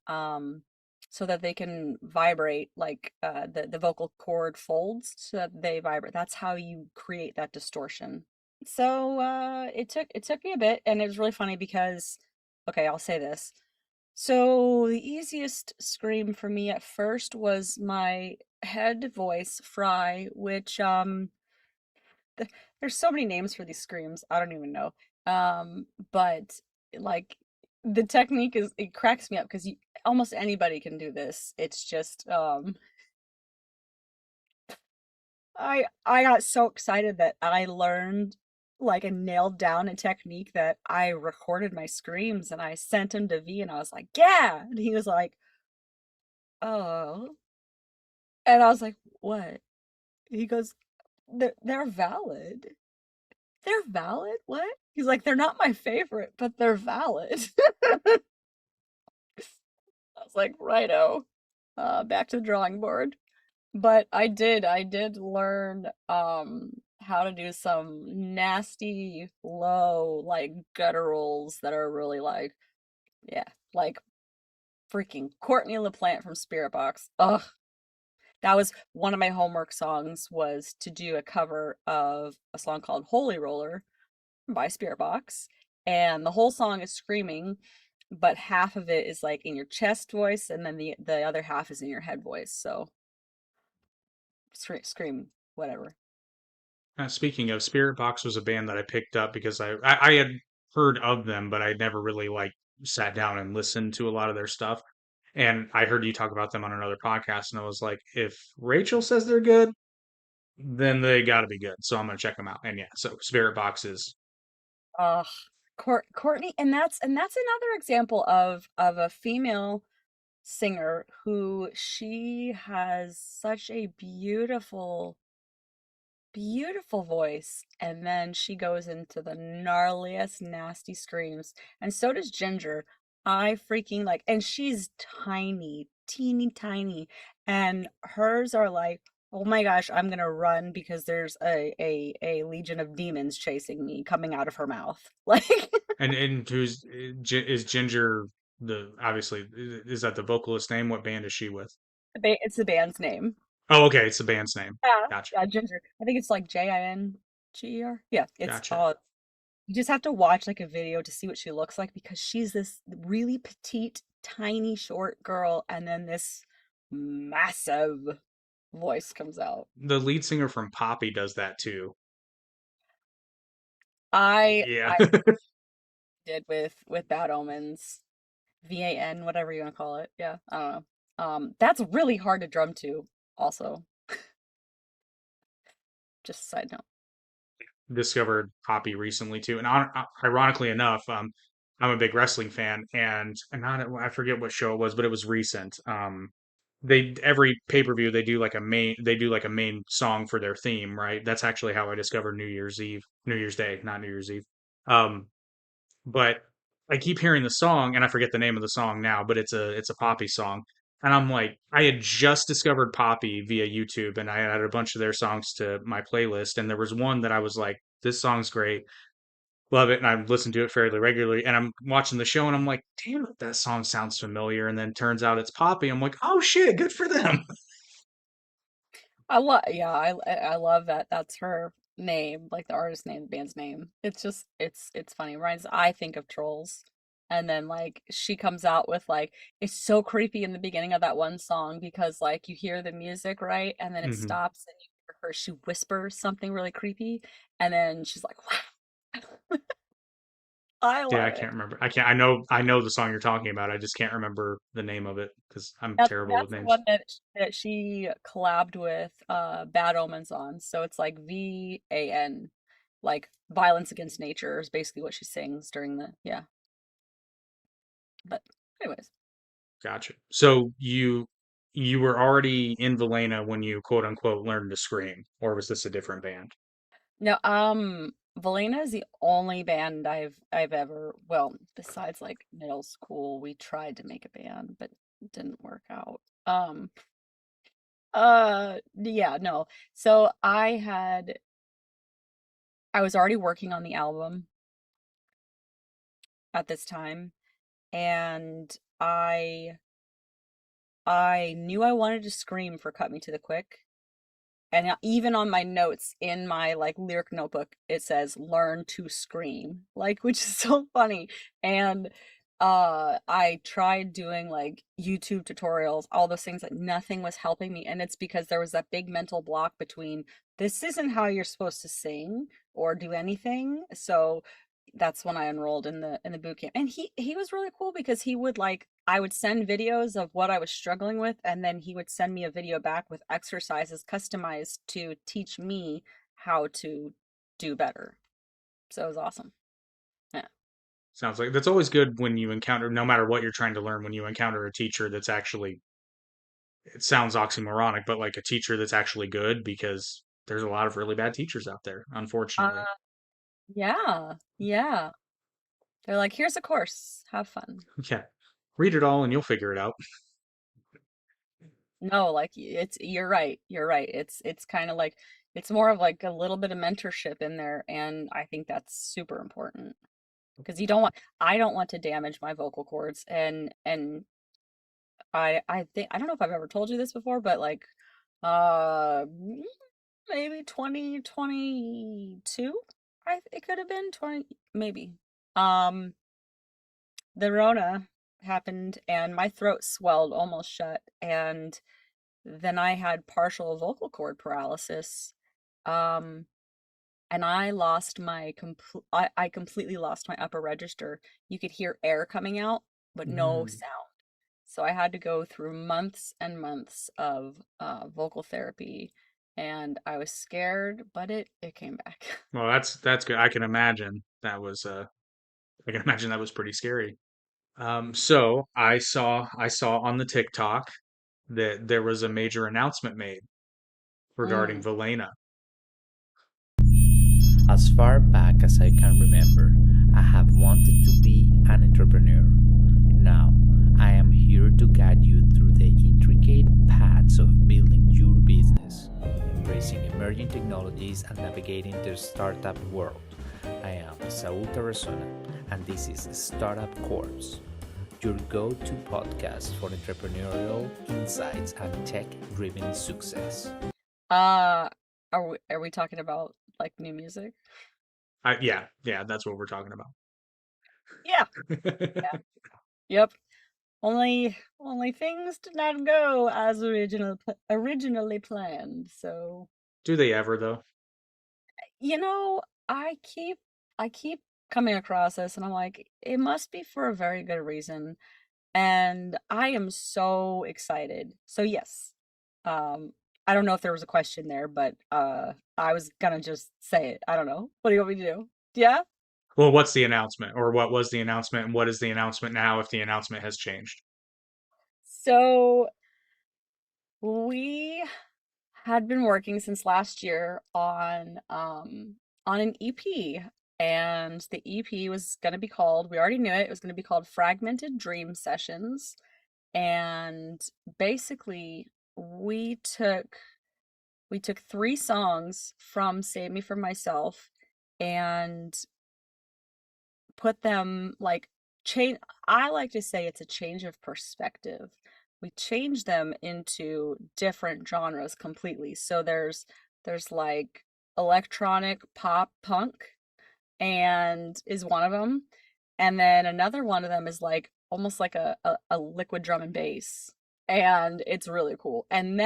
so that they can vibrate, like the vocal cord folds so that they vibrate. That's how you create that distortion. So it took me a bit, and it was really funny because, okay, I'll say this. So the easiest scream for me at first was my head voice, Fry, which there's so many names for these screams, I don't even know. But like the technique is, it cracks me up because almost anybody can do this. It's just I got so excited that I learned like and nailed down a technique that I recorded my screams and I sent him to V and I was like, yeah. And he was like, oh. And I was like, what? He goes, they're valid. They're valid? What? He's like, they're not my favorite, but they're valid. I was like, righto. Back to the drawing board. But I did learn how to do some nasty low like gutturals that are really like, yeah, like freaking Courtney LaPlante from Spirit Box. Ugh. That was one of my homework songs, was to do a cover of a song called Holy Roller by Spirit Box. And the whole song is screaming, but half of it is like in your chest voice and then the other half is in your head voice. So scream, whatever. Speaking of, Spirit Box was a band that I picked up because I had heard of them, but I never really like sat down and listened to a lot of their stuff. And I heard you talk about them on another podcast, and I was like, if Rachel says they're good, then they got to be good. So I'm gonna check them out. And yeah, so Spirit Box is Ugh, Courtney, and that's another example of a female singer who, she has such a beautiful voice, and then she goes into the gnarliest nasty screams, and so does Ginger. I freaking like, and she's tiny, teeny tiny, and hers are like, oh my gosh, I'm gonna run because there's a legion of demons chasing me coming out of her mouth. Like, and who's is Ginger, the obviously, is that the vocalist name? What band is she with? it's the band's name. Oh, okay, it's the band's name. Yeah, Gotcha, yeah, Ginger. I think it's like Jinger. Yeah, it's gotcha. you just have to watch like a video to see what she looks like, because she's this really petite, tiny, short girl, and then this massive voice comes out. The lead singer from Poppy does that too. I Yeah. did with Bad Omens, VAN, whatever you want to call it. Yeah, I don't know. That's really hard to drum to. Also, just a side note. Discovered Poppy recently too, and ironically enough, I'm a big wrestling fan, and not I forget what show it was, but it was recent. They every pay-per-view they do like a main song for their theme, right? That's actually how I discovered New Year's Day, not New Year's Eve. Um, but I keep hearing the song, and I forget the name of the song now, but it's a Poppy song. And I'm like, I had just discovered Poppy via YouTube, and I added a bunch of their songs to my playlist, and there was one that I was like, this song's great, love it, and I listen to it fairly regularly. And I'm watching the show, and I'm like, damn it, that song sounds familiar. And then turns out it's Poppy. I'm like, oh shit, good for them. I love, yeah, I love that. That's her name, like the artist name, the band's name. It's just, it's funny. Reminds, I think of Trolls, and then like she comes out with like, it's so creepy in the beginning of that one song because like you hear the music, right, and then it Hmm. stops and you hear her, she whispers something really creepy, and then she's like, wow. I Yeah, love I it. can't remember. I know the song you're talking about. I just can't remember the name of it because I'm terrible with That's the names. one that she collabed with Bad Omens on. So it's like VAN, like violence against nature is basically what she sings during the, yeah. But anyways, Gotcha. So you were already in Valena when you quote unquote learned to scream, or was this a different band? no, Valaina is the only band I've ever, well, besides like middle school, we tried to make a band, but it didn't work out. Yeah, no. So I was already working on the album at this time, and I I knew I wanted to scream for Cut Me to the Quick. And even on my notes in my like lyric notebook, it says learn to scream, like, which is so funny. And I tried doing like YouTube tutorials, all those things, like nothing was helping me. And it's because there was that big mental block between this isn't how you're supposed to sing or do anything. So that's when I enrolled in the boot camp. And he was really cool because he would like I would send videos of what I was struggling with, and then he would send me a video back with exercises customized to teach me how to do better. So it was awesome. Yeah. Sounds like that's always good when you encounter, no matter what you're trying to learn, when you encounter a teacher that's actually, it sounds oxymoronic, but like a teacher that's actually good, because there's a lot of really bad teachers out there, unfortunately. Yeah. Yeah. They're like, here's a course. Have fun. Yeah. Read it all and you'll figure it out. No, like you're right. You're right. It's kind of like it's more of like a little bit of mentorship in there, and I think that's super important because I don't want to damage my vocal cords, and I think I don't know if I've ever told you this before, but like maybe 2022, it could have been 20 maybe. Um the Rona happened and my throat swelled almost shut, and then I had partial vocal cord paralysis. Um, and I lost my I completely lost my upper register. You could hear air coming out, but no Mm. sound. So I had to go through months and months of vocal therapy, and I was scared, but it came back. Well, that's good. I can imagine that was I can imagine that was pretty scary. So I saw on the TikTok that there was a major announcement made regarding Mm. Valaina. As far back as I can remember, I have wanted to be an entrepreneur. Now, I am here to guide you through the intricate paths of building your business, embracing emerging technologies, and navigating the startup world. I am Saul Tarazona, and this is Startup Corps, your go-to podcast for entrepreneurial insights and tech-driven success. Are we talking about like new music? Yeah, that's what we're talking about. Yeah. Yep. Only things did not go as originally planned. So, Do they ever though? you know, I keep coming across this and I'm like, it must be for a very good reason. And I am so excited. So yes. I don't know if there was a question there, but I was gonna just say it. I don't know. What do you want me to do? Yeah? Well, what's the announcement, or what was the announcement, and what is the announcement now if the announcement has changed? So we had been working since last year on an EP, and the EP was going to be called, we already knew it was going to be called Fragmented Dream Sessions. And basically we took 3 songs from Save Me From Myself and put them like change. I like to say it's a change of perspective. We change them into different genres completely. So there's like electronic pop punk and is one of them, and then another one of them is like almost like a liquid drum and bass, and it's really cool. And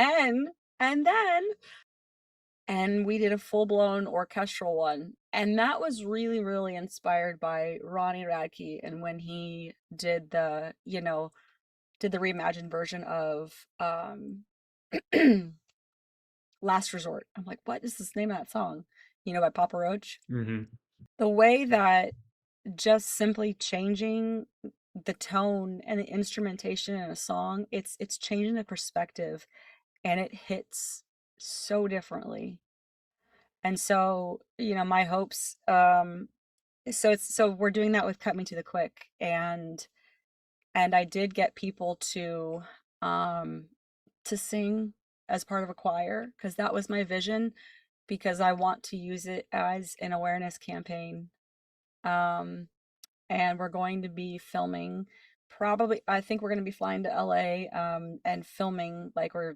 we did a full-blown orchestral one, and that was really, really inspired by Ronnie Radke, and when he did the reimagined version of Last Resort. I'm like, what is this name of that song? By Papa Roach. Mm-hmm. The way that just simply changing the tone and the instrumentation in a song, it's changing the perspective, and it hits so differently. And so, my hopes, so we're doing that with Cut Me to the Quick, and I did get people to sing as part of a choir, because that was my vision, because I want to use it as an awareness campaign. And we're going to be filming Probably, I think we're gonna be flying to LA, and filming, like, we're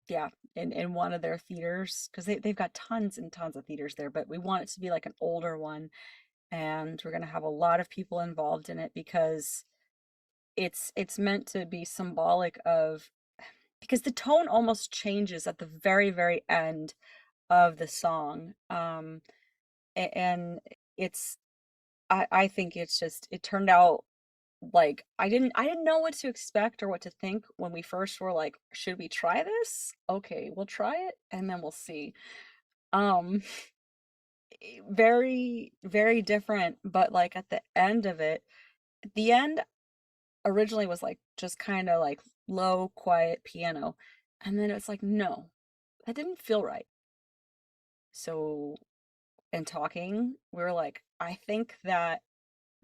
yeah, in one of their theaters, because they've got tons and tons of theaters there, but we want it to be like an older one, and we're gonna have a lot of people involved in it because it's meant to be symbolic of, because the tone almost changes at the very, very end of the song. And it's I think it's just it turned out like I didn't know what to expect or what to think when we first were like, should we try this? Okay, we'll try it and then we'll see. Um Very, very different, but like at the end of it, the end originally was like just kind of like low, quiet piano. And then it's like, no, that didn't feel right. So, in talking, we were like, I think that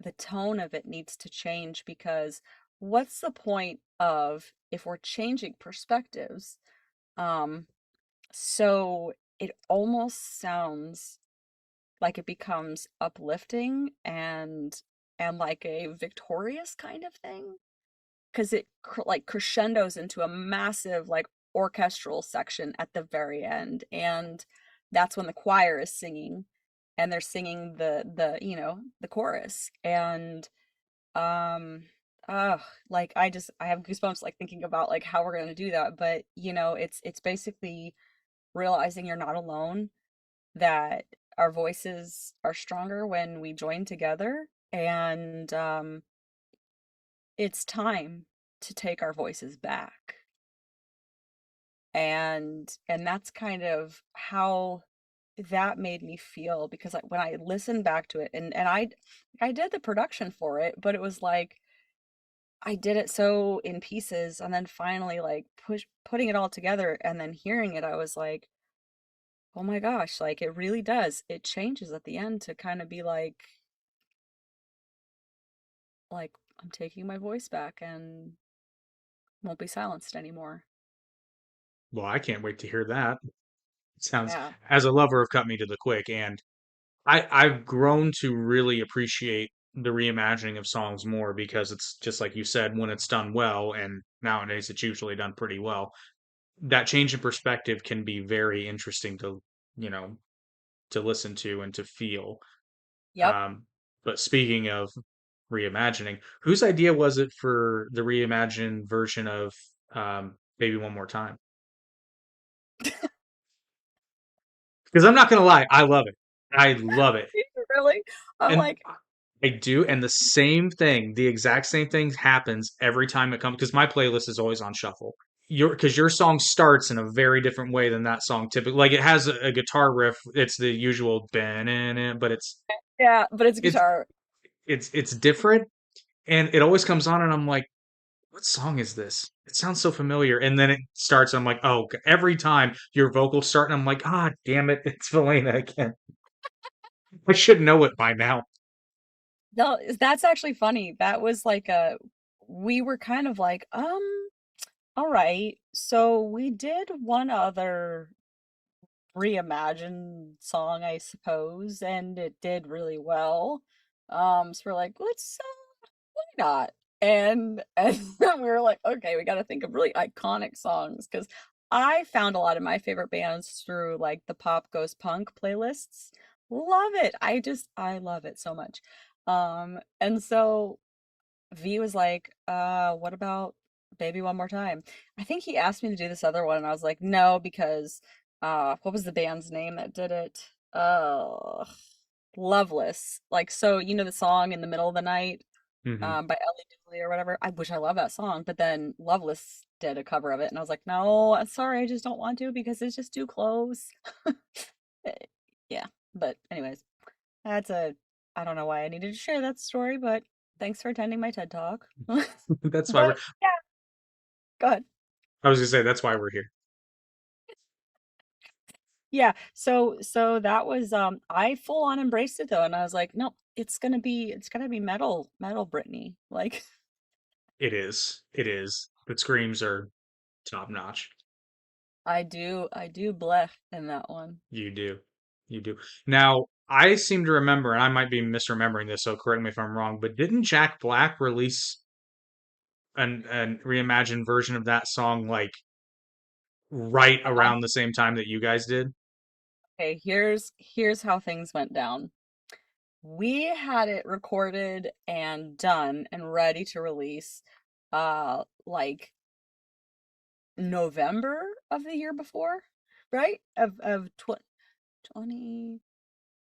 the tone of it needs to change because what's the point of if we're changing perspectives? Um, so it almost sounds like it becomes uplifting and like a victorious kind of thing because it like crescendos into a massive like orchestral section at the very end, and that's when the choir is singing and they're singing the the chorus, and um like I have goosebumps like thinking about like how we're going to do that, but it's basically realizing you're not alone, that our voices are stronger when we join together, and it's time to take our voices back. And that's kind of how that made me feel, because like when I listened back to it, and I did the production for it, but it was like I did it so in pieces, and then finally like putting it all together and then hearing it, I was like, oh my gosh, like it really does. It changes at the end to kind of be like I'm taking my voice back and won't be silenced anymore. Well, I can't wait to hear that. It sounds, Yeah. as a lover of Cut Me to the Quick, and I've grown to really appreciate the reimagining of songs more because it's just like you said, when it's done well, and nowadays it's usually done pretty well. That change in perspective can be very interesting you know, to listen to and to feel. Yep. Um, but speaking of reimagining, whose idea was it for the reimagined version of Baby One More Time? Because I'm not gonna lie, I love it. I love it. Really? I'm And like, I do, and the same thing, the exact same thing happens every time it comes because my playlist is always on shuffle. Your song starts in a very different way than that song typically. Like it has a guitar riff. It's the usual, but yeah, but it's it's guitar. it's different, and it always comes on, and I'm like, what song is this? It sounds so familiar. And then it starts, and I'm like, oh, every time your vocals start, and I'm like, ah, damn it, it's Valaina again. I should know it by now. No, that's actually funny. That was like we were kind of like, all right. So we did one other reimagined song, I suppose, and it did really well. So we're like, let's why not? And we were like, okay, we got to think of really iconic songs, because I found a lot of my favorite bands through like the Pop Goes Punk playlists. Love it. I love it so much. And so V was like, what about Baby One More Time? I think he asked me to do this other one, and I was like, no, because what was the band's name that did it? Loveless. Like, so the song In the Middle of the Night, Hmm. by Ellie Dooley or whatever. I love that song, but then Loveless did a cover of it, and I was like, no, I'm sorry, I just don't want to because it's just too close. Eh, yeah, but anyways, that's a I don't know why I needed to share that story, but thanks for attending my TED Talk. That's why we're. But yeah, go ahead. I was gonna say that's why we're here. Yeah, so that was I full on embraced it though, and I was like, no, it's gonna be metal Britney. Like It is. It is. The screams are top notch. I do bleh in that one. You do. You do. Now, I seem to remember, and I might be misremembering this, so correct me if I'm wrong, but didn't Jack Black release an reimagined version of that song like right Um, around the same time that you guys did? okay, here's how things went down. We had it recorded and done and ready to release like November of the year before, right? Of 20,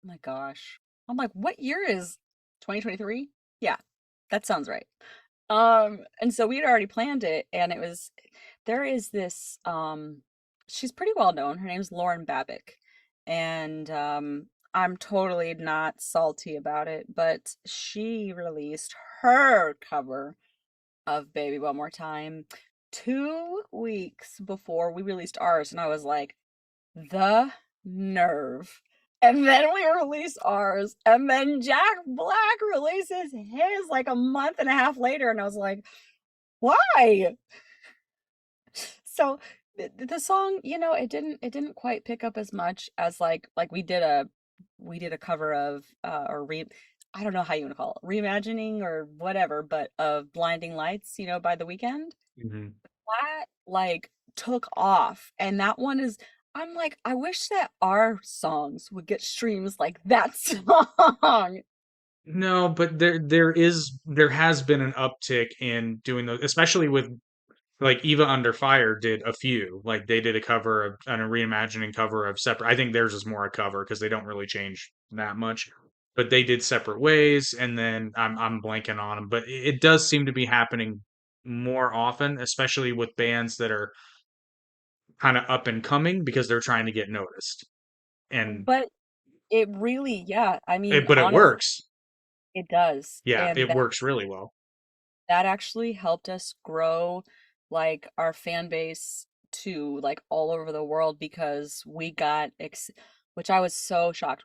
my gosh. I'm like, what year is 2023? Yeah, that sounds right. And so we had already planned it, and there is this, she's pretty well known. Her name's Lauren Babick, and I'm totally not salty about it, but she released her cover of Baby One More Time 2 weeks before we released ours, and I was like, the nerve. And then we release ours, and then Jack Black releases his like a month and a half later, and I was like, why? So the song, it didn't quite pick up as much as like we did a cover of or re I don't know how you want to call it, reimagining or whatever, but of Blinding Lights, by The Weeknd. Hmm. That like took off, and that one is, I'm like, I wish that our songs would get streams like that song. No, but there has been an uptick in doing those, especially with like Eva Under Fire did a few. Like they did a cover of and a reimagining cover of separate. I think theirs is more a cover because they don't really change that much. But they did Separate Ways, and then I'm blanking on them. But it does seem to be happening more often, especially with bands that are kind of up and coming because they're trying to get noticed. And But it really, yeah, I mean, but it honest, works. it does. Yeah, And it works really well. that actually helped us grow like our fan base to like all over the world, because which I was so shocked.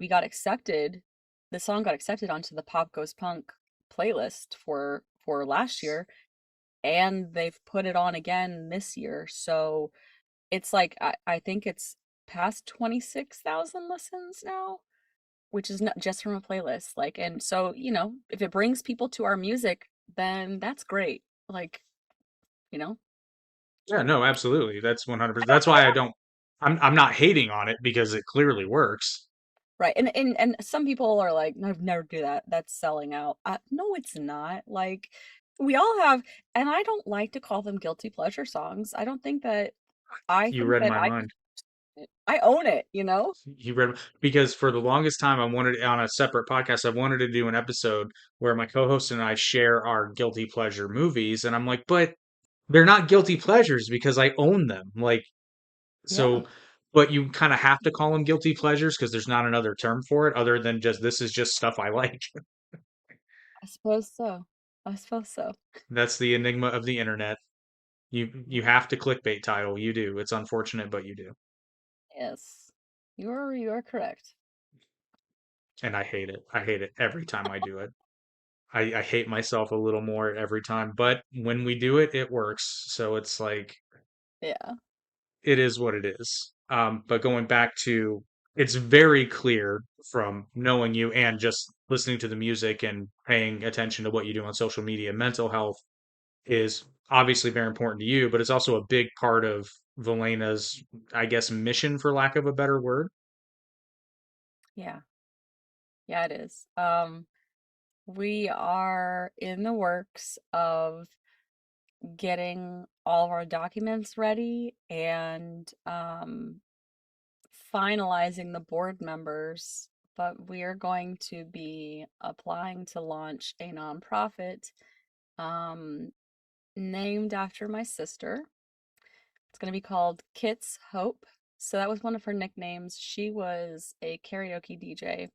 The song got accepted onto the Pop Goes Punk playlist for last year, and they've put it on again this year. So it's like I think it's past 26,000 listens now, which is not just from a playlist. Like, and so, if it brings people to our music, then that's great. Like, you know, Yeah, no, absolutely. That's I 100%. don't, That's I why I don't, don't. I'm not hating on it because it clearly works. right. And some people are like, no, never do that. That's selling out. No, it's not. Like, we all have, and I don't like to call them guilty pleasure songs. I You think read that my mind. I own it. You read because for the longest time I wanted on a separate podcast. I wanted to do an episode where my co-host and I share our guilty pleasure movies, and I'm like, but they're not guilty pleasures because I own them. Like Yeah, so, but you kind of have to call them guilty pleasures because there's not another term for it other than just this is just stuff I like. I suppose so. I suppose so. That's the enigma of the internet. You have to clickbait title. You do. It's unfortunate, but you do. Yes. You are correct. And I hate it. I hate it every time I do it. I hate myself a little more every time, but when we do it, it works. So it's like Yeah. it is what it is. But going back to it's very clear from knowing you and just listening to the music and paying attention to what you do on social media, mental health is obviously very important to you, but it's also a big part of Valaina's, I guess, mission for lack of a better word. Yeah. Yeah, it is. We are in the works of getting all of our documents ready and finalizing the board members, but we are going to be applying to launch a nonprofit um, named after my sister. It's going to be called Kit's Hope. So that was one of her nicknames. She was a karaoke DJ.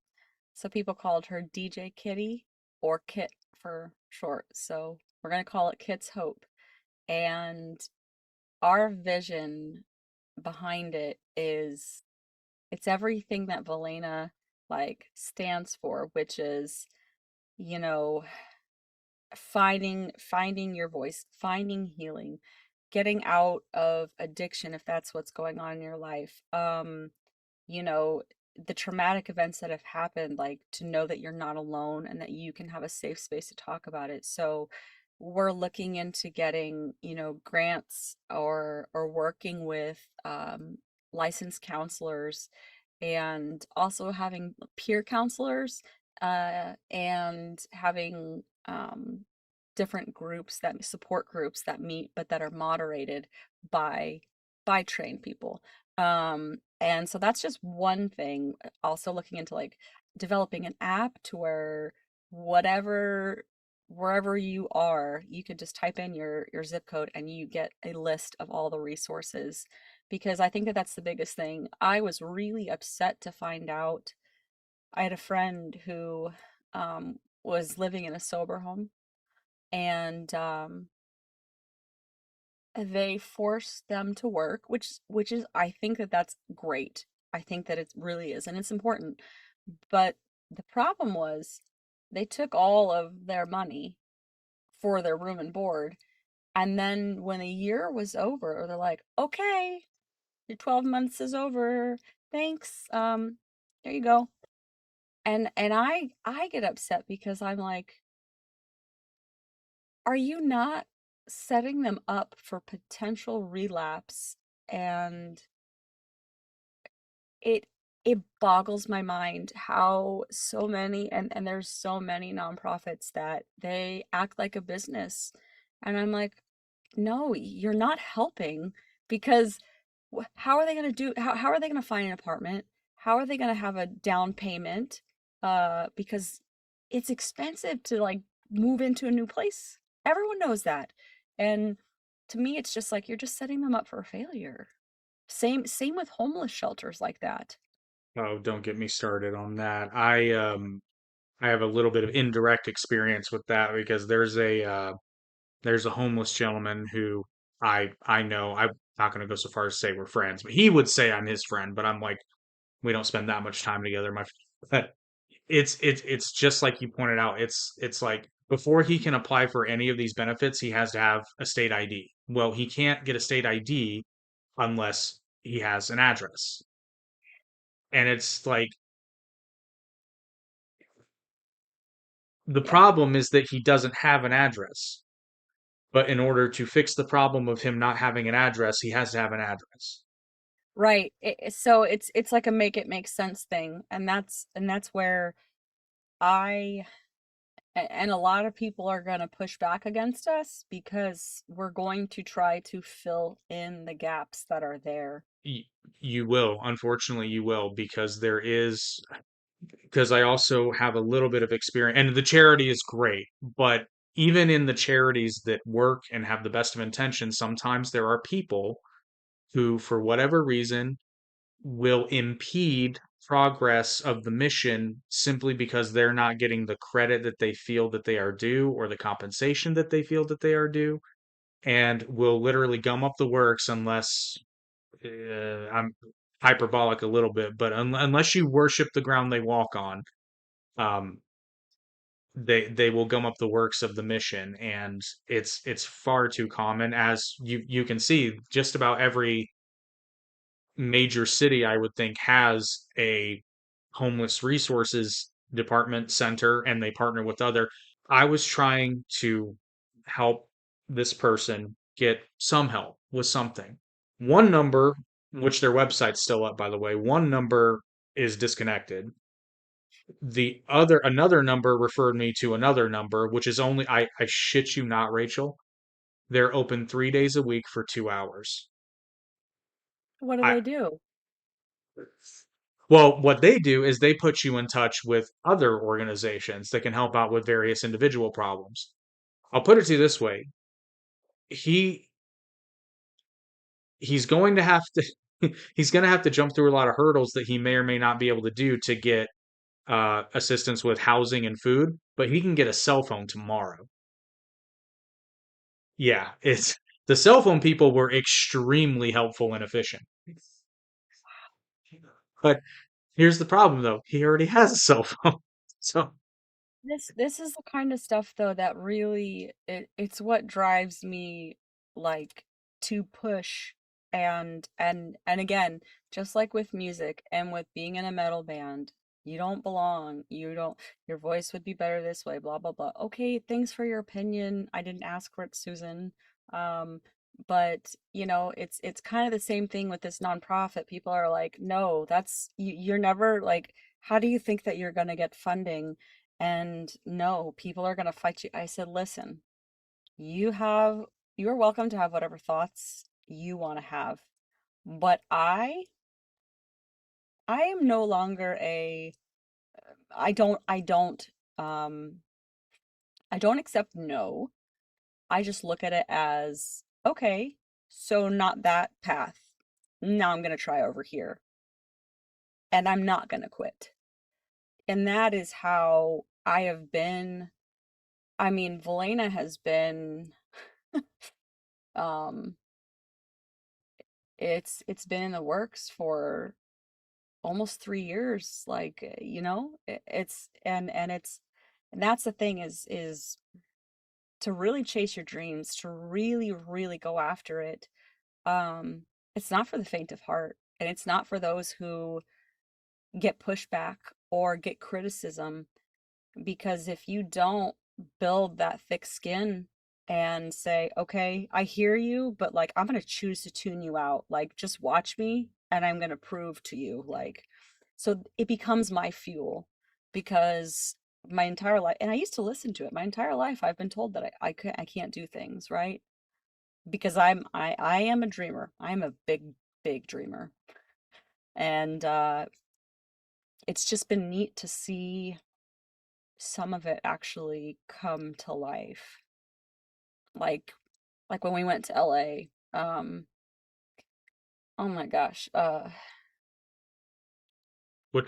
So people called her DJ Kitty, or Kit for short. So we're going to call it Kit's Hope. And our vision behind it is, it's everything that Valaina like stands for, which is, you know, finding your voice, finding healing, getting out of addiction if that's what's going on in your life. You know, the traumatic events that have happened, like to know that you're not alone and that you can have a safe space to talk about it. So we're looking into getting, grants or working with licensed counselors, and also having peer counselors, and having different groups, that support groups that meet but that are moderated by trained people. And so that's just one thing. Also looking into like developing an app to where whatever wherever you are, you could just type in your zip code and you get a list of all the resources, because I think that that's the biggest thing. I was really upset to find out. I had a friend who was living in a sober home, and they forced them to work, which is, I think that that's great. I think that it really is, and it's important. But the problem was they took all of their money for their room and board, and then when a year was over, they're like, "Okay, your 12 months is over. Thanks. There you go." And I get upset because I'm like, are you not setting them up for potential relapse? And it it boggles my mind how so many, and there's so many nonprofits that they act like a business. And I'm like, no, you're not helping, because how are they going to how are they going to find an apartment? How are they going to have a down payment? Because it's expensive to like move into a new place. Everyone knows that. And to me, it's just like you're just setting them up for a failure. Same with homeless shelters like that. Oh, don't get me started on that. I have a little bit of indirect experience with that because there's a homeless gentleman who I know. I'm not going to go so far as to say we're friends, but he would say I'm his friend. But I'm like, we don't spend that much time together. But it's just like you pointed out. It's like before he can apply for any of these benefits, he has to have a state ID. Well, he can't get a state ID unless he has an address, and it's like the Yeah. problem is that he doesn't have an address. But in order to fix the problem of him not having an address, he has to have an address. Right. So it's like a make it make sense thing, and that's where I and a lot of people are going to push back against us, because we're going to try to fill in the gaps that are there. Y- You will, unfortunately, you will, because I also have a little bit of experience, and the charity is great, but even in the charities that work and have the best of intentions, sometimes there are people who, for whatever reason, will impede progress of the mission simply because they're not getting the credit that they feel that they are due or the compensation that they feel that they are due, and will literally gum up the works unless I'm hyperbolic a little bit, but unless you worship the ground they walk on, um, they will gum up the works of the mission, and it's far too common, as you can see. Just about every major city, I would think, has a homeless resources department center, and they partner with other. I was trying to help this person get some help with something. One number, which their website's still up, by the way, one number is disconnected. Another number referred me to another number, which is only, I shit you not, Rachel. They're open 3 days a week for 2 hours. What do I, they do? Well, what they do is they put you in touch with other organizations that can help out with various individual problems. I'll put it to you this way. He he's going to have to he's going to have to jump through a lot of hurdles that he may or may not be able to do to get assistance with housing and food, but he can get a cell phone tomorrow. Yeah, it's the cell phone people were extremely helpful and efficient. But here's the problem though. He already has a cell phone. So This is the kind of stuff though that really it's what drives me, like, to push. And again, just like with music and with being in a metal band, You don't belong. You don't, your voice would be better this way, blah, blah, blah. Okay, thanks for your opinion. I didn't ask for it, Susan. Um, but it's kind of the same thing with this nonprofit. People are like, no, you're never like, how do you think that you're gonna get funding? And no, people are gonna fight you. I said, listen, you're welcome to have whatever thoughts you want to have. But I am no longer I don't I don't um I don't accept no. I just look at it as okay, so not that path. Now I'm going to try over here and I'm not going to quit. And that is how I have been. I mean, Valaina has been um it's been in the works for almost 3 years, like it's and that's the thing is to really chase your dreams, to really, really go after it. Um, it's not for the faint of heart, and it's not for those who get pushback or get criticism, because if you don't build that thick skin and say, okay, I hear you, but like I'm gonna choose to tune you out. Like just watch me and I'm gonna prove to you. Like so it becomes my fuel because my entire life, and I used to listen to it, my entire life I've been told that I can't do things, right? Because I am a dreamer. I'm a big, big dreamer. And it's just been neat to see some of it actually come to life. Like when we went to LA. Oh my gosh. But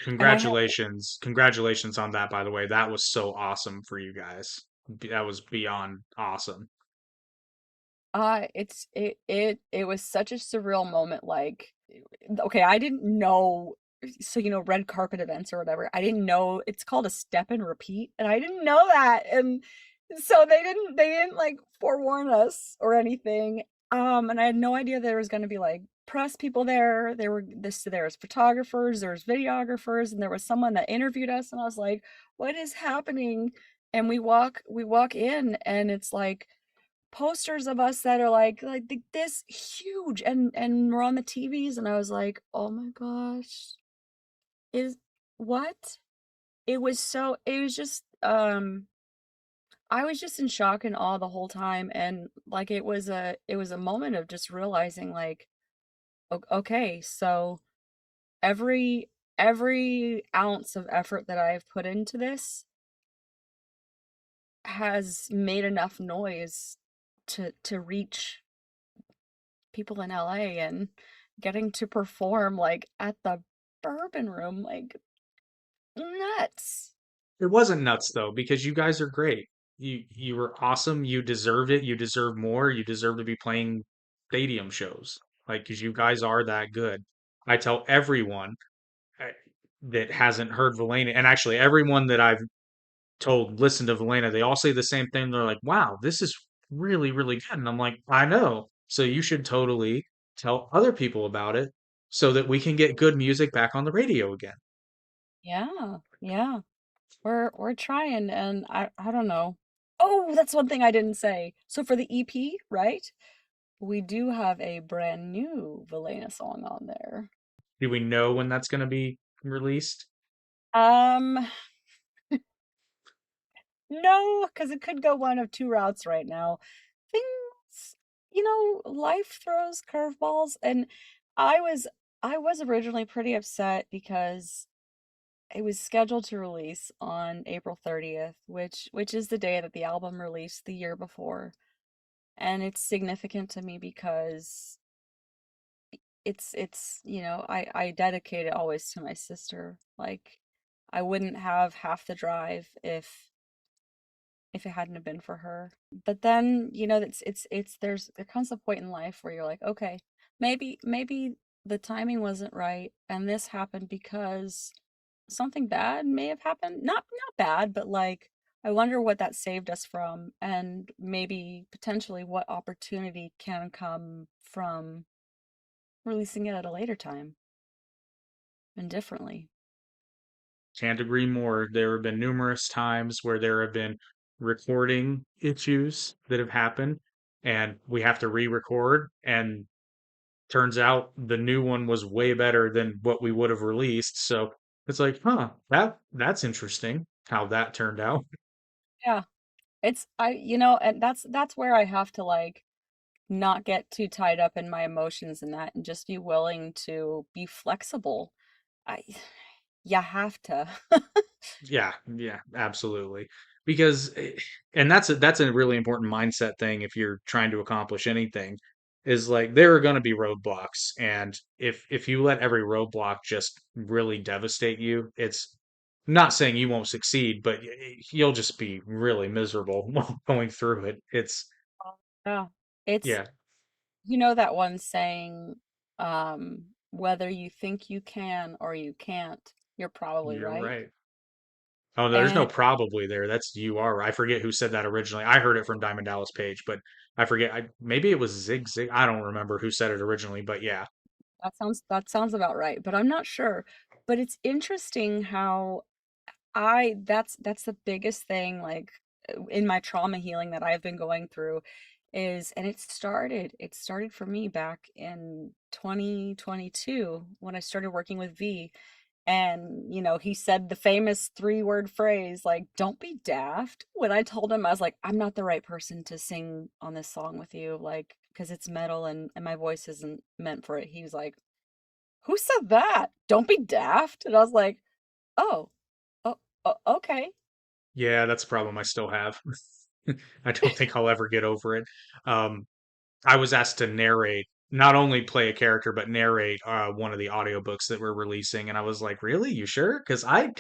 And I had congratulations on that, by the way. That was so awesome for you guys. That was beyond awesome. it was such a surreal moment. Like, okay, I didn't know. So, red carpet events or whatever. I didn't know it's called a step and repeat, and I didn't know that. And so they didn't like forewarn us or anything. And I had no idea there was going to be like press people there. There was photographers, there was videographers, and there was someone that interviewed us. And I was like, "What is happening?" And we walk in, and it's like posters of us that are like this huge, and we're on the TVs, and I was like, "Oh my gosh, is what?" It was just I was just in shock and awe the whole time, and like it was a moment of just realizing like, okay, so every every ounce of effort that I've put into this has made enough noise to reach people in LA, and getting to perform like at the Bourbon Room, like nuts. It wasn't nuts though, because you guys are great. You were awesome. You deserved it. You deserve more. You deserve to be playing stadium shows. Like, because you guys are that good. I tell everyone uh, that hasn't heard Valaina, and actually everyone that I've told listen to Valaina, they all say the same thing. They're like, "Wow, this is really, really good." And I'm like, "I know." So you should totally tell other people about it so that we can get good music back on the radio again. Yeah, yeah. We're trying, and I don't know. Oh, that's one thing I didn't say. So for the EP, right? We do have a brand new Valaina song on there. Do we know when that's going to be released? Um, no, because it could go one of two routes right now. Things, life throws curveballs, and I was I was originally pretty upset because it was scheduled to release on April 30th, which is the day that the album released the year before. And it's significant to me because I dedicate it always to my sister. Like I wouldn't have half the drive if it hadn't have been for her. But then, there comes a point in life where you're like, okay, maybe the timing wasn't right, and this happened because something bad may have happened. Not bad, but like I wonder what that saved us from, and maybe potentially what opportunity can come from releasing it at a later time and differently. Can't agree more. There have been numerous times where there have been recording issues that have happened, and we have to re-record, and turns out the new one was way better than what we would have released. So it's like, huh, that's interesting how that turned out. Yeah. It's and that's where I have to like not get too tied up in my emotions and that and just be willing to be flexible. I you have to. Yeah, yeah, absolutely. Because and that's a really important mindset thing if you're trying to accomplish anything is like there are going to be roadblocks, and if you let every roadblock just really devastate you, it's not saying you won't succeed, but you'll just be really miserable while going through it. It's Yeah. It's yeah, that one saying, whether you think you can or you can't, you're probably you're right. right. Oh, there's no And probably there. That's you are. I forget who said that originally. I heard it from Diamond Dallas Page, but I forget. Maybe it was Zig Zig. I don't remember who said it originally, but yeah, that sounds about right, but I'm not sure. But it's interesting how that's the biggest thing, like, in my trauma healing that I've been going through is and it started for me back in 2022 when I started working with V. And, he said the famous three-word phrase, like, "Don't be daft." When I told him, I was like, "I'm not the right person to sing on this song with you, like, because it's metal and my voice isn't meant for it." He was like, "Who said that? Don't be daft." And I was like, "Oh, oh, okay." yeah, that's a problem I still have. I don't think I'll ever get over it. Um, I was asked to narrate, not only play a character, but narrate one of the audiobooks that we're releasing, and I was like, "Really? You sure?" Because I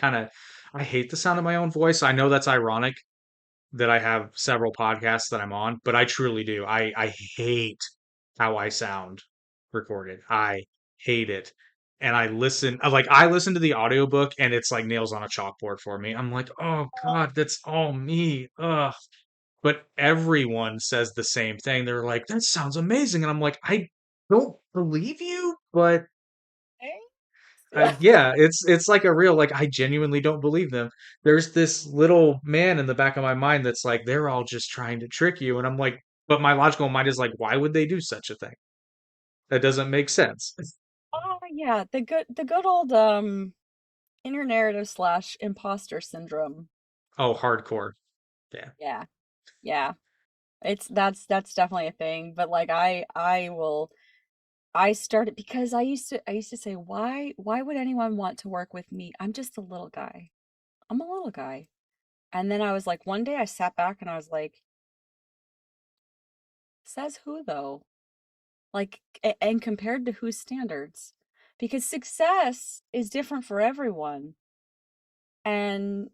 hate the sound of my own voice. I know that's ironic that I have several podcasts that I'm on, but I truly do. I hate how I sound recorded. I hate it. And I listen to the audiobook and it's like nails on a chalkboard for me. I'm like, "Oh God, that's all me." Ugh. But everyone says the same thing. They're like, "That sounds amazing." And I'm like, "I don't believe you, but Thanks. yeah, it's like a real like I genuinely don't believe them. There's this little man in the back of my mind that's like they're all just trying to trick you, and I'm like, but my logical mind is like, why would they do such a thing? That doesn't make sense. Oh, yeah, the good old, inner narrative slash imposter syndrome. Oh, hardcore. Yeah. Yeah, yeah. That's definitely a thing, but, like, I started because I used to say, "Why would anyone want to work with me? I'm just a little guy. I'm a little guy." And then I was like one day I sat back and I was like, "Says who though?" Like, and compared to whose standards? Because success is different for everyone, and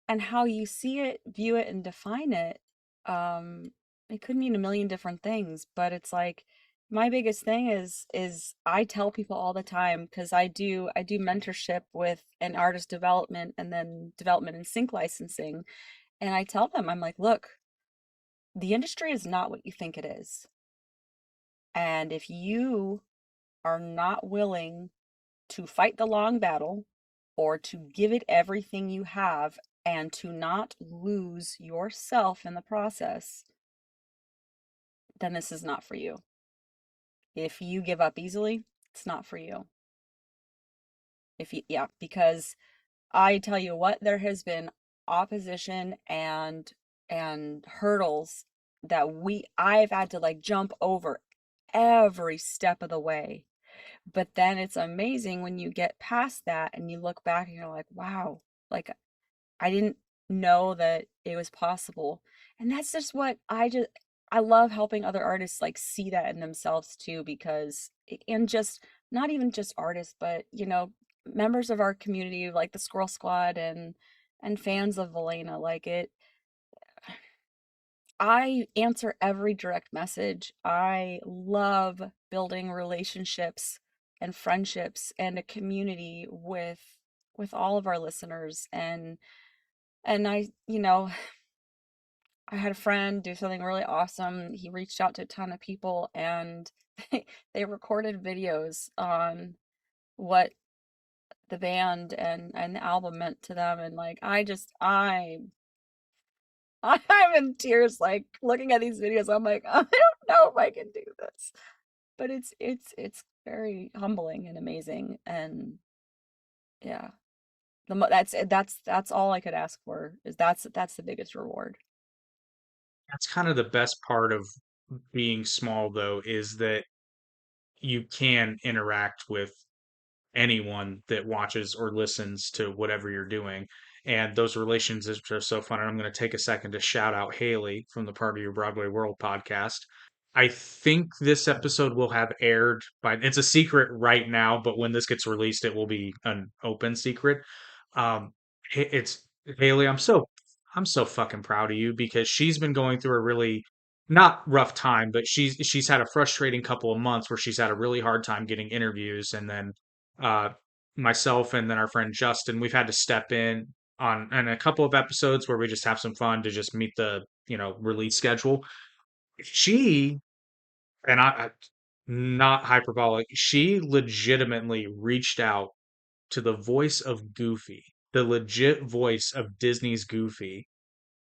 how you see it, view it, and define it, um, it could mean a million different things, but it's like my biggest thing is I tell people all the time because I do mentorship with an artist development and then development and sync licensing, and I tell them, I'm like, "Look, the industry is not what you think it is. And if you are not willing to fight the long battle or to give it everything you have and to not lose yourself in the process, then this is not for you. If you give up easily, it's not for you." Yeah, because I tell you what, there has been opposition and hurdles that I've had to like jump over every step of the way. But then it's amazing when you get past that and you look back and you're like, wow, like I didn't know that it was possible. And that's just what I love helping other artists like see that in themselves too, because and just not even just artists, but members of our community like the Squirrel Squad and fans of Valaina, like I answer every direct message. I love building relationships and friendships and a community with all of our listeners, and I had a friend do something really awesome. He reached out to a ton of people and they recorded videos on what the band and the album meant to them, and like I'm in tears, like looking at these videos. I'm like, I don't know if I can do this, but it's very humbling and amazing, and yeah, that's all I could ask for, is that's the biggest reward. That's kind of the best part of being small, though, is that you can interact with anyone that watches or listens to whatever you're doing. And those relationships are so fun. And I'm going to take a second to shout out Haley from the Part of Your Broadway World podcast. I think this episode will have aired by, it's a secret right now, but when this gets released, it will be an open secret. Um, it's Haley. I'm so fucking proud of you, because she's been going through a really not rough time, but she's had a frustrating couple of months where she's had a really hard time getting interviews, and then uh, myself and then our friend Justin, we've had to step in on a couple of episodes where we just have some fun to just meet the release schedule. She I not hyperbolic. She legitimately reached out to the voice of Goofy, the legit voice of Disney's Goofy,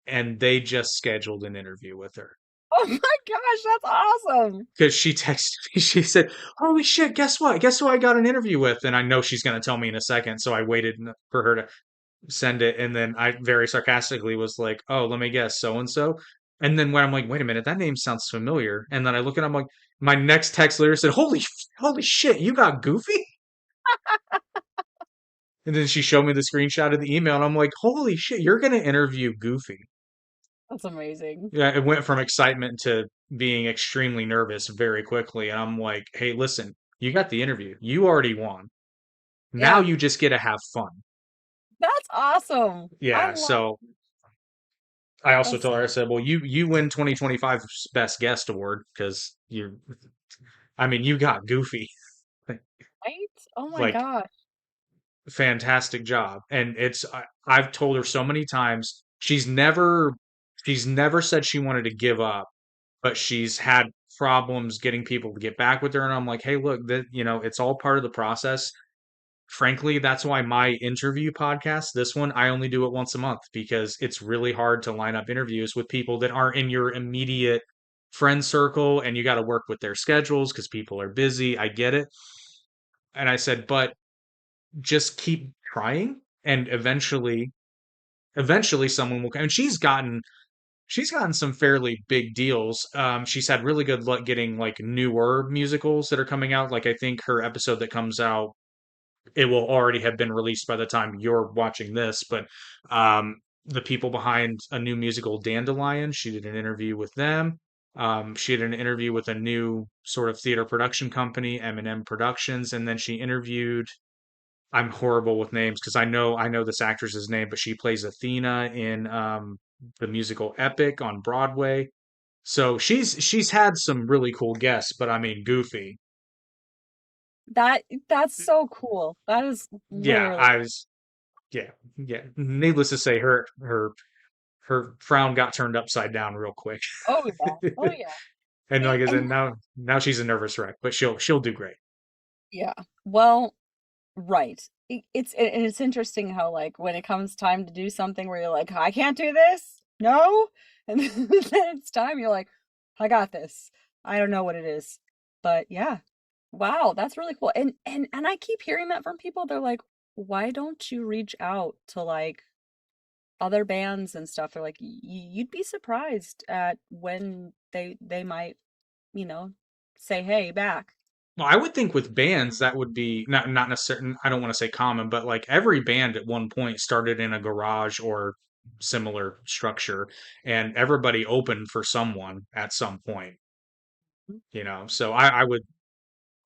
and they just scheduled an interview with her. Oh my gosh, that's awesome. Because she texted me, she said, "Holy shit, guess what? Guess who I got an interview with?" And I know she's going to tell me in a second, so I waited for her to send it, and then I very sarcastically was like, "Oh, let me guess, so and so." And then when I'm like, "Wait a minute, that name sounds familiar," and then I look at, I'm like, my next text later said, "Holy shit, you got Goofy?" And then she showed me the screenshot of the email, and I'm like, "Holy shit, you're going to interview Goofy?" That's amazing. Yeah, it went from excitement to being extremely nervous very quickly. And I'm like, "Hey, listen, you got the interview. You already won. Now Yeah, you just get to have fun." that's awesome. I Yeah. love So I also that's told her, I said, "Well, you win 2025's Best Guest Award, because I mean, you got Goofy. right. Oh my Like, gosh. fantastic job." And I've told her so many times, she's never said she wanted to give up, but she's had problems getting people to get back with her. And I'm like, "Hey, look, that it's all part of the process." Frankly, that's why my interview podcast, this one, I only do it once a month, because it's really hard to line up interviews with people that aren't in your immediate friend circle, and you got to work with their schedules because people are busy. I get it. And I said, but just keep trying, and eventually someone will come. And she's gotten some fairly big deals. She's had really good luck getting like newer musicals that are coming out. Like, I think her episode that comes out, it will already have been released by the time you're watching this. But the people behind a new musical, Dandelion, she did an interview with them. She did an interview with a new sort of theater production company, M&M Productions, and then she interviewed. I'm horrible with names because I know this actress's name, but she plays Athena in the musical Epic on Broadway. So she's had some really cool guests, but I mean, Goofy. That's so cool. That is Yeah, literally. yeah, yeah. Needless to say, her frown got turned upside down real quick. Oh yeah. Oh yeah. And like I said, And now she's a nervous wreck, but she'll do great. yeah. Well, right. It's interesting how, like, when it comes time to do something where you're like, I can't do this. No. And then it's time, you're like, I got this. I don't know what it is. But yeah. Wow, that's really cool. And I keep hearing that from people. They're like, why don't you reach out to like other bands and stuff? They're like, you'd be surprised at when they might, you know, say hey back. Well, I would think with bands that would be not necessarily. I don't want to say common, but like every band at one point started in a garage or similar structure, and everybody opened for someone at some point. So I would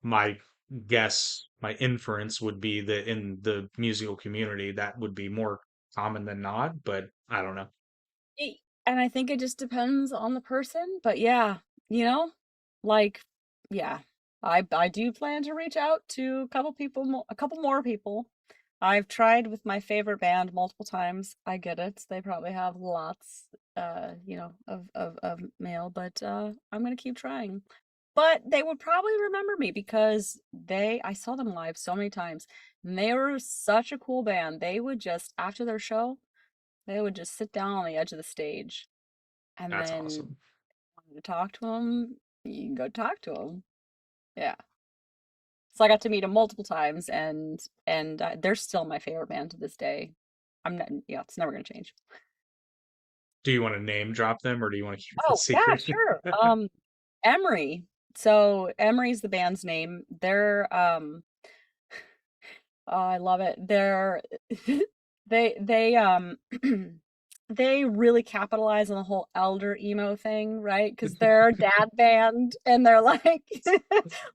my my inference would be that in the musical community that would be more common than not, but I don't know. And I think it just depends on the person, but yeah, you know, like yeah, I do plan to reach out to a couple more people. I've tried with my favorite band multiple times. I get it. They probably have lots, of mail, but I'm gonna keep trying. but they would probably remember me because I saw them live so many times, and they were such a cool band. They would just, after their show, they would just sit down on the edge of the stage, and That's then awesome. wanted to talk to them, you can go talk to them. Yeah. So I got to meet them multiple times, and they're still my favorite band to this day. I'm not, yeah, it's never gonna change. Do you want to name drop them or do you want to keep it a Oh, yeah, secret? sure. Emery. So Emery's the band's name. They're oh, I love it. They're they they really capitalize on the whole elder emo thing, right? Because they're a dad band, and they're like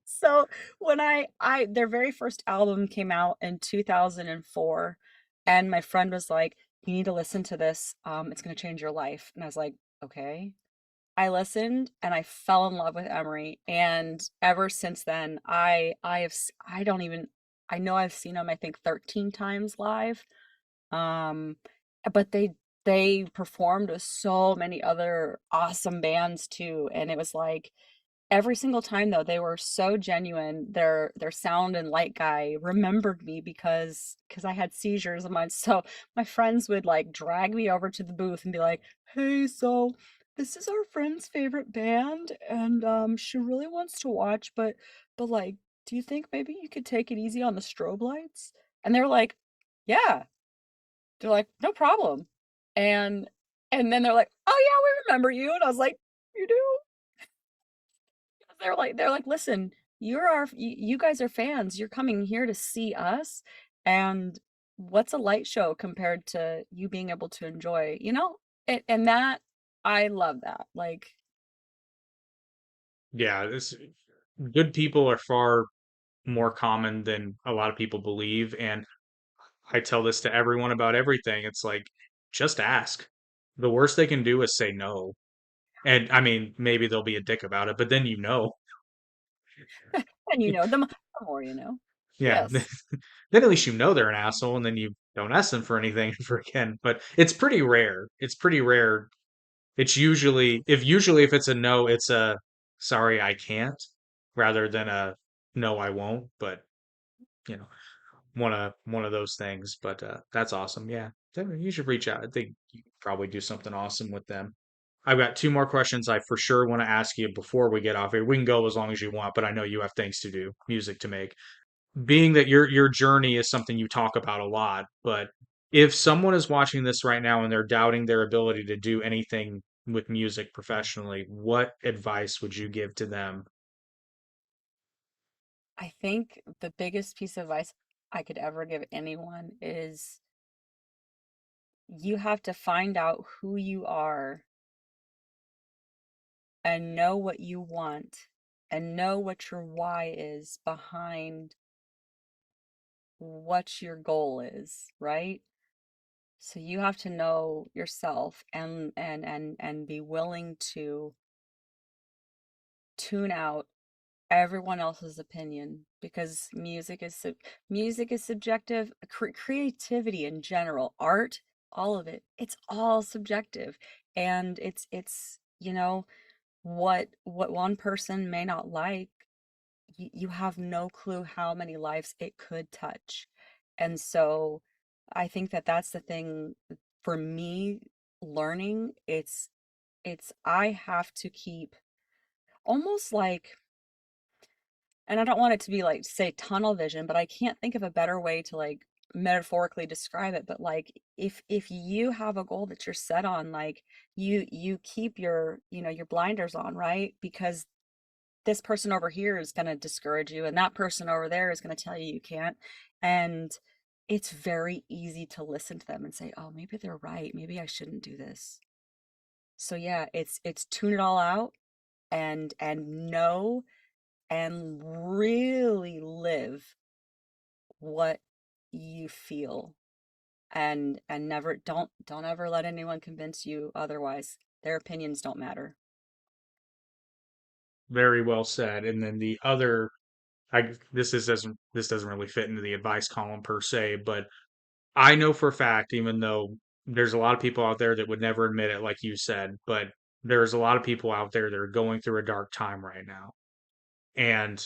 so when I their very first album came out in 2004, and my friend was like, "You need to listen to this. It's gonna change your life." And I was like, "Okay." I listened and I fell in love with Emery, and ever since then, I don't even, I know I've seen them I think 13 times live. Um, but they performed with so many other awesome bands too, and it was like every single time though they were so genuine. Their sound and light guy remembered me because I had seizures and so my friends would like drag me over to the booth and be like, "Hey, so this is our friend's favorite band, and she really wants to watch, but like, do you think maybe you could take it easy on the strobe lights?" And they were like, "Yeah." They're like, "No problem." And then they're like, "Oh yeah, we remember you." And I was like, "You do?" They're like, "Listen, you guys are fans. You're coming here to see us, and what's a light show compared to you being able to enjoy, you know?" And that, I love that. Like, Yeah, this good people are far more common than a lot of people believe. And I tell this to everyone about everything. It's like, just ask. The worst they can do is say no. And I mean, maybe they'll be a dick about it, but then you know. and the more you know. Yeah. Yes. Then at least you know they're an asshole and then you don't ask them for anything ever again. But it's pretty rare. It's pretty rare. It's usually if it's a no, it's a sorry I can't rather than a no I won't. But you know, one of those things. But that's awesome. Yeah. You should reach out. I think you could probably do something awesome with them. I've got two more questions I for sure want to ask you before we get off here. We can go as long as you want, but I know you have things to do, music to make. Being that your journey is something you talk about a lot, but if someone is watching this right now and they're doubting their ability to do anything with music professionally, what advice would you give to them? I think the biggest piece of advice I could ever give anyone is you have to find out who you are and know what you want and know what your why is behind what your goal is, right? So you have to know yourself and be willing to tune out everyone else's opinion, because music is subjective. Creativity in general, art, all of it, it's all subjective, and it's what one person may not like, you have no clue how many lives it could touch. And so I think that that's the thing for me, learning. It's I have to keep almost like, and I don't want it to be like, say, tunnel vision, but I can't think of a better way to like metaphorically describe it. But like, if you have a goal that you're set on, like, you keep your, your blinders on, right? Because this person over here is going to discourage you, and that person over there is going to tell you you can't. And it's very easy to listen to them and say, "Oh, maybe they're right. Maybe I shouldn't do this." So yeah, it's tune it all out, and know and really live what you feel, and never, don't ever let anyone convince you otherwise. Their opinions don't matter. Very well said. And then the other, this doesn't really fit into the advice column per se, but I know for a fact, even though there's a lot of people out there that would never admit it, like you said, but there's a lot of people out there that are going through a dark time right now. And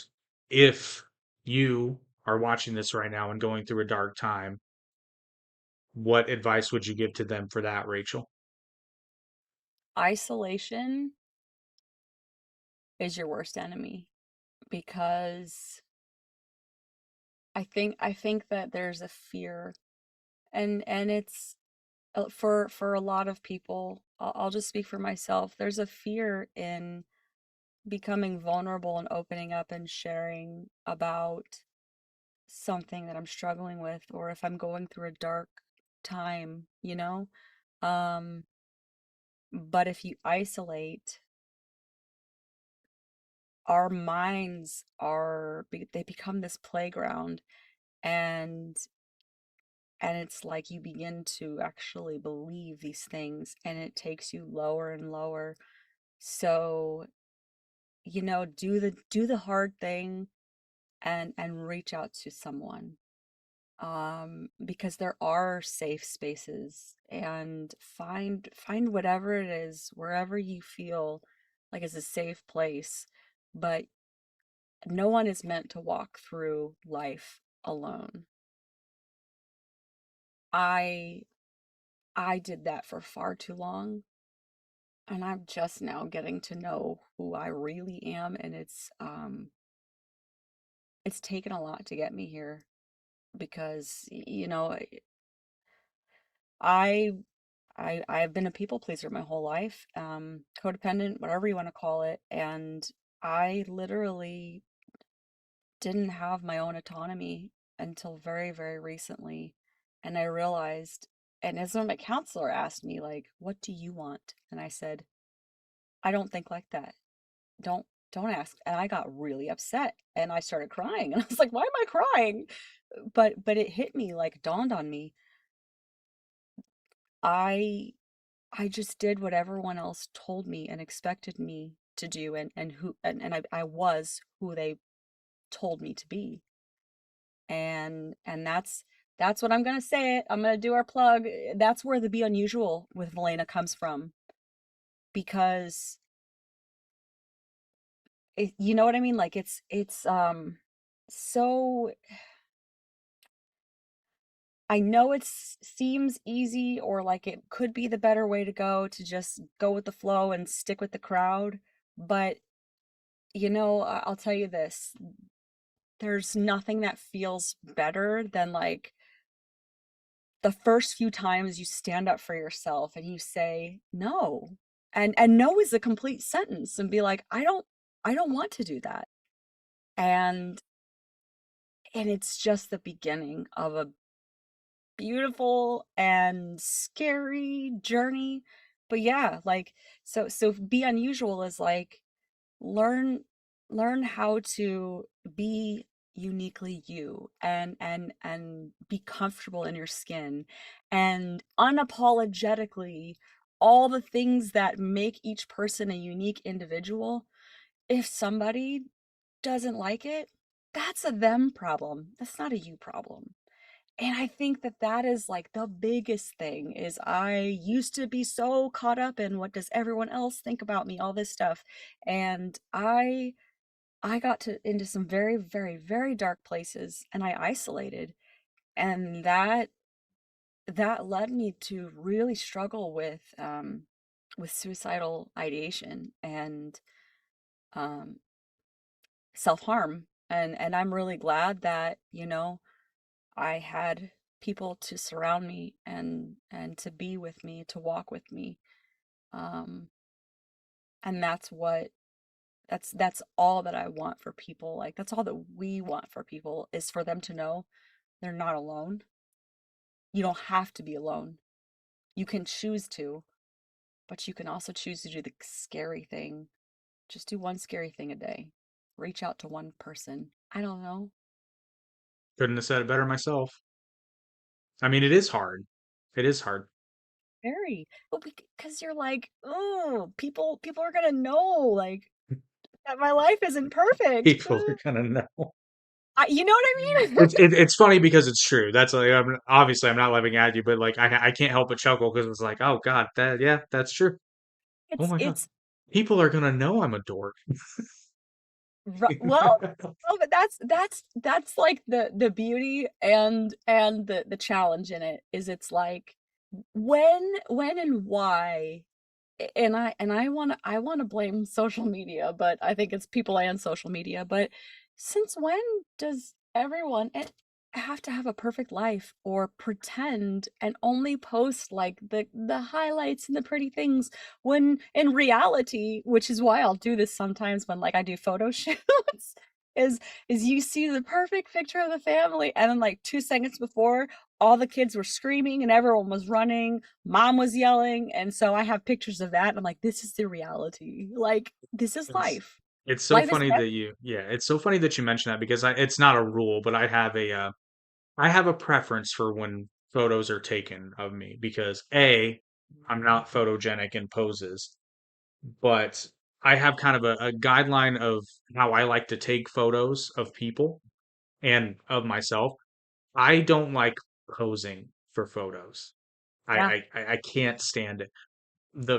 if you are watching this right now and going through a dark time, what advice would you give to them for that, Rachel? Isolation is your worst enemy, because I think that there's a fear, and it's for a lot of people. I'll just speak for myself. There's a fear in becoming vulnerable and opening up and sharing about something that I'm struggling with, or if I'm going through a dark time, you know? Um, but if you isolate, our minds they become this playground, and it's like you begin to actually believe these things, and it takes you lower and lower. So, do the hard thing, and reach out to someone, because there are safe spaces, and find whatever it is, wherever you feel like is a safe place. But no one is meant to walk through life alone. I I did that for far too long, and I'm just now getting to know who I really am, and it's taken a lot to get me here, because I I've been a people pleaser my whole life, codependent, whatever you want to call it, and I literally didn't have my own autonomy until very, very recently. And I realized, and as when my counselor asked me, like, what do you want? And I said, I don't think like that. Don't ask. And I got really upset, and I started crying. And I was like, why am I crying? But it hit me, like, dawned on me. I I just did what everyone else told me and expected me to do, and I was who they told me to be. And that's what I'm gonna say it. I'm gonna do our plug. That's where the Be Unusual with Valaina comes from, because you know what I mean? Like, it's so I know it seems easy, or like it could be the better way to go, to just go with the flow and stick with the crowd. But I'll tell you this, there's nothing that feels better than, like, the first few times you stand up for yourself and you say no. And no is a complete sentence, and be like, I don't want to do that. And it's just the beginning of a beautiful and scary journey. But yeah, like, so Be Unusual is like, learn how to be uniquely you, and be comfortable in your skin, and unapologetically all the things that make each person a unique individual. If somebody doesn't like it, that's a them problem, that's not a you problem. And I think that that is like the biggest thing. Is I used to be so caught up in, what does everyone else think about me, all this stuff. And I got into some very, very, very dark places, and I isolated. And that led me to really struggle with suicidal ideation, and um self-harm. And I'm really glad that, I had people to surround me, and to be with me, to walk with me. Um, and that's all that I want for people. Like, that's all that we want for people, is for them to know they're not alone. You don't have to be alone. You can choose to, but you can also choose to do the scary thing. Just do one scary thing a day. Reach out to one person. I don't know. Couldn't have said it better myself. I mean, it is hard. It is hard. Very. But because you're like, oh, people are gonna know, like, that my life isn't perfect. People are gonna know. You know what I mean? It's funny because it's true. That's like, obviously I'm not laughing at you, but like I can't help but chuckle because it's like, oh God, that's true. Oh It's my God, it's people are gonna know I'm a dork. Well, oh, but that's like the beauty and the challenge in it is it's like when and why and I want to blame social media, but I think it's people and social media. But since when does everyone have to have a perfect life or pretend and only post like the highlights and the pretty things when in reality, which is why I'll do this sometimes when like I do photo shoots, is you see the perfect picture of the family and then like 2 seconds before all the kids were screaming and everyone was running, mom was yelling, and so I have pictures of that and I'm like, this is the reality. Like this is It's life. it's so Life is funny that it's so funny that you mention that because it's not a rule, but I have a preference for when photos are taken of me because A, I'm not photogenic in poses, but I have kind of a guideline of how I like to take photos of people and of myself. I don't like posing for photos. yeah. I can't stand it.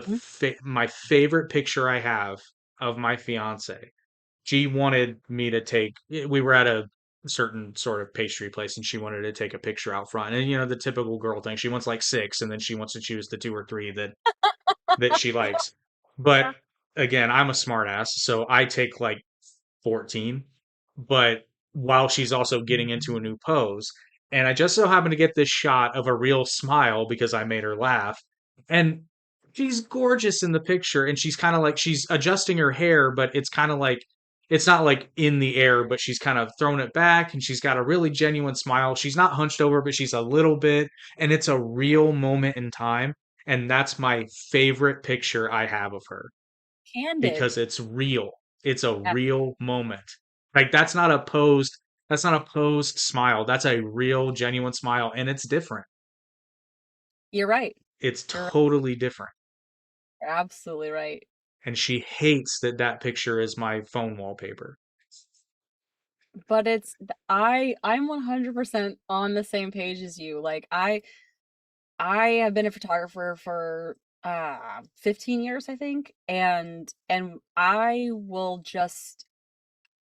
Mhm. My favorite picture I have of my fiance, she wanted me to take, we were at a certain sort of pastry place and she wanted to take a picture out front. And you know, the typical girl thing, she wants like six and then she wants to choose the two or three that she likes. But Yeah. again, I'm a smart ass, so I take like 14, but while she's also getting into a new pose. And I just so happen to get this shot of a real smile because I made her laugh. And she's gorgeous in the picture. And she's kind of like, she's adjusting her hair, but it's kind of like, it's not like in the air, but she's kind of thrown it back and she's got a really genuine smile. She's not hunched over, but she's a little bit. And it's a real moment in time. And that's my favorite picture I have of her Candid. because it's real. It's a Yeah. real moment. Like that's not a posed smile. That's a real genuine smile and it's different. You're right. It's You're totally different. absolutely right. And she hates that that picture is my phone wallpaper. But I'm 100% on the same page as you. Like I have been a photographer for 15 years, I think, and I will just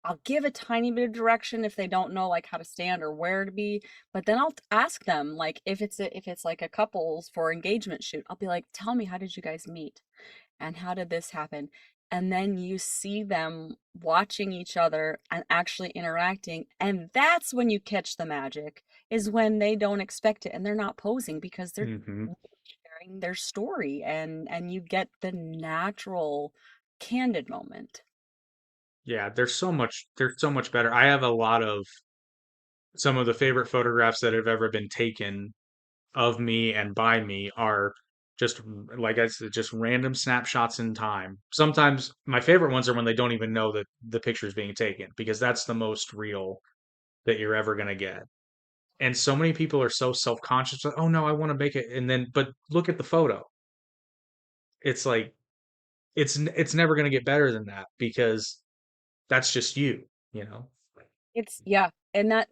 I'll give a tiny bit of direction if they don't know like how to stand or where to be, but then I'll ask them like if it's like a couples for engagement shoot, I'll be like, "Tell me, how did you guys meet? And how did this happen?" And then you see them watching each other and actually interacting, and that's when you catch the magic, is when they don't expect it and they're not posing because they're Hmm. sharing their story and you get the natural candid moment. Yeah, they're so much better. I have a lot of some of the favorite photographs that have ever been taken of me and by me are just like I said, just random snapshots in time. Sometimes my favorite ones are when they don't even know that the picture is being taken because that's the most real that you're ever going to get. And so many people are so self-conscious, like, oh no, I want to make it. And then, but look at the photo. It's like, it's never going to get better than that because that's just you, you know? It's yeah, and that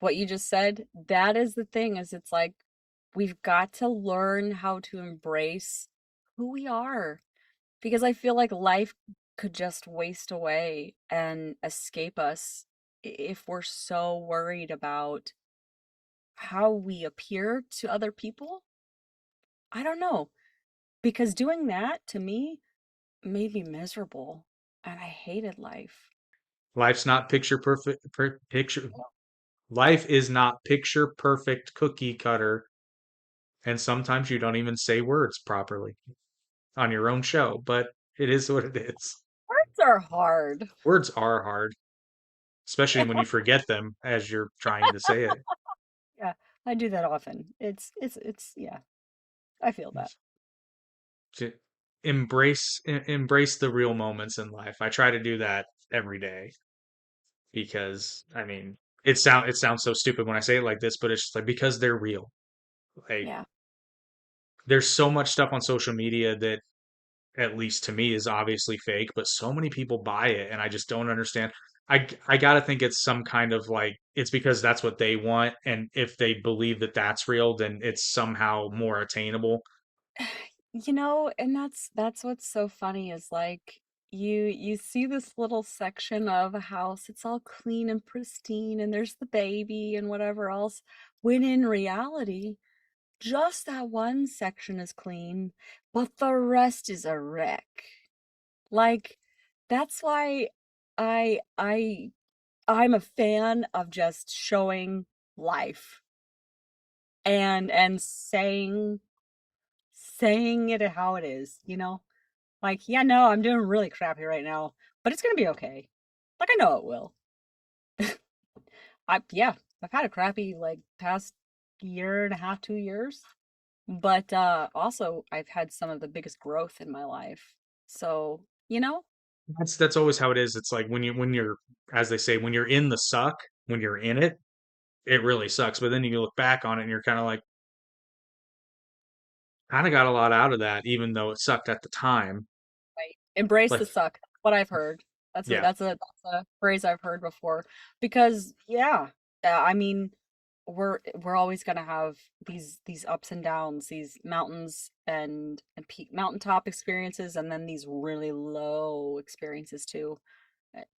what you just said, that is the thing is it's like we've got to learn how to embrace who we are because I feel like life could just waste away and escape us if we're so worried about how we appear to other people. I don't know, because doing that to me made me miserable and I hated life. Life's not picture perfect, picture. Life is not picture perfect cookie cutter. And sometimes you don't even say words properly on your own show, but it is what it is. Words are hard. Words are hard, especially when you forget them as you're trying to say it. Yeah, I do that often. It's yeah, I feel that. To embrace the real moments in life. I try to do that every day because I mean, it sounds so stupid when I say it like this, but it's just like because they're real. Like Yeah. there's so much stuff on social media that at least to me is obviously fake, but so many people buy it and I just don't understand. I got to think it's some kind of like it's because that's what they want and if they believe that that's real then it's somehow more attainable. You know, and that's what's so funny is like you see this little section of a house, it's all clean and pristine, and there's the baby and whatever else, when in reality, just that one section is clean, but the rest is a wreck. Like, that's why I I I'm a fan of just showing life and saying it how it is, you know? Like, yeah, no, I'm doing really crappy right now, but it's gonna be okay. Like, I know it will. Yeah, I've had a crappy like past year and a half, 2 years, but also I've had some of the biggest growth in my life. So, you know, That's always how it is. It's like when you're, as they say, when you're in the suck, when you're in it, it really sucks. But then you look back on it and you're kind of like, kind of got a lot out of that, even though it sucked at the time. right. Embrace Like, the suck. That's what I've heard. That's a yeah, that's a phrase I've heard before. Because yeah, I mean, we're always gonna have these ups and downs, these mountains and peak mountaintop experiences, and then these really low experiences too.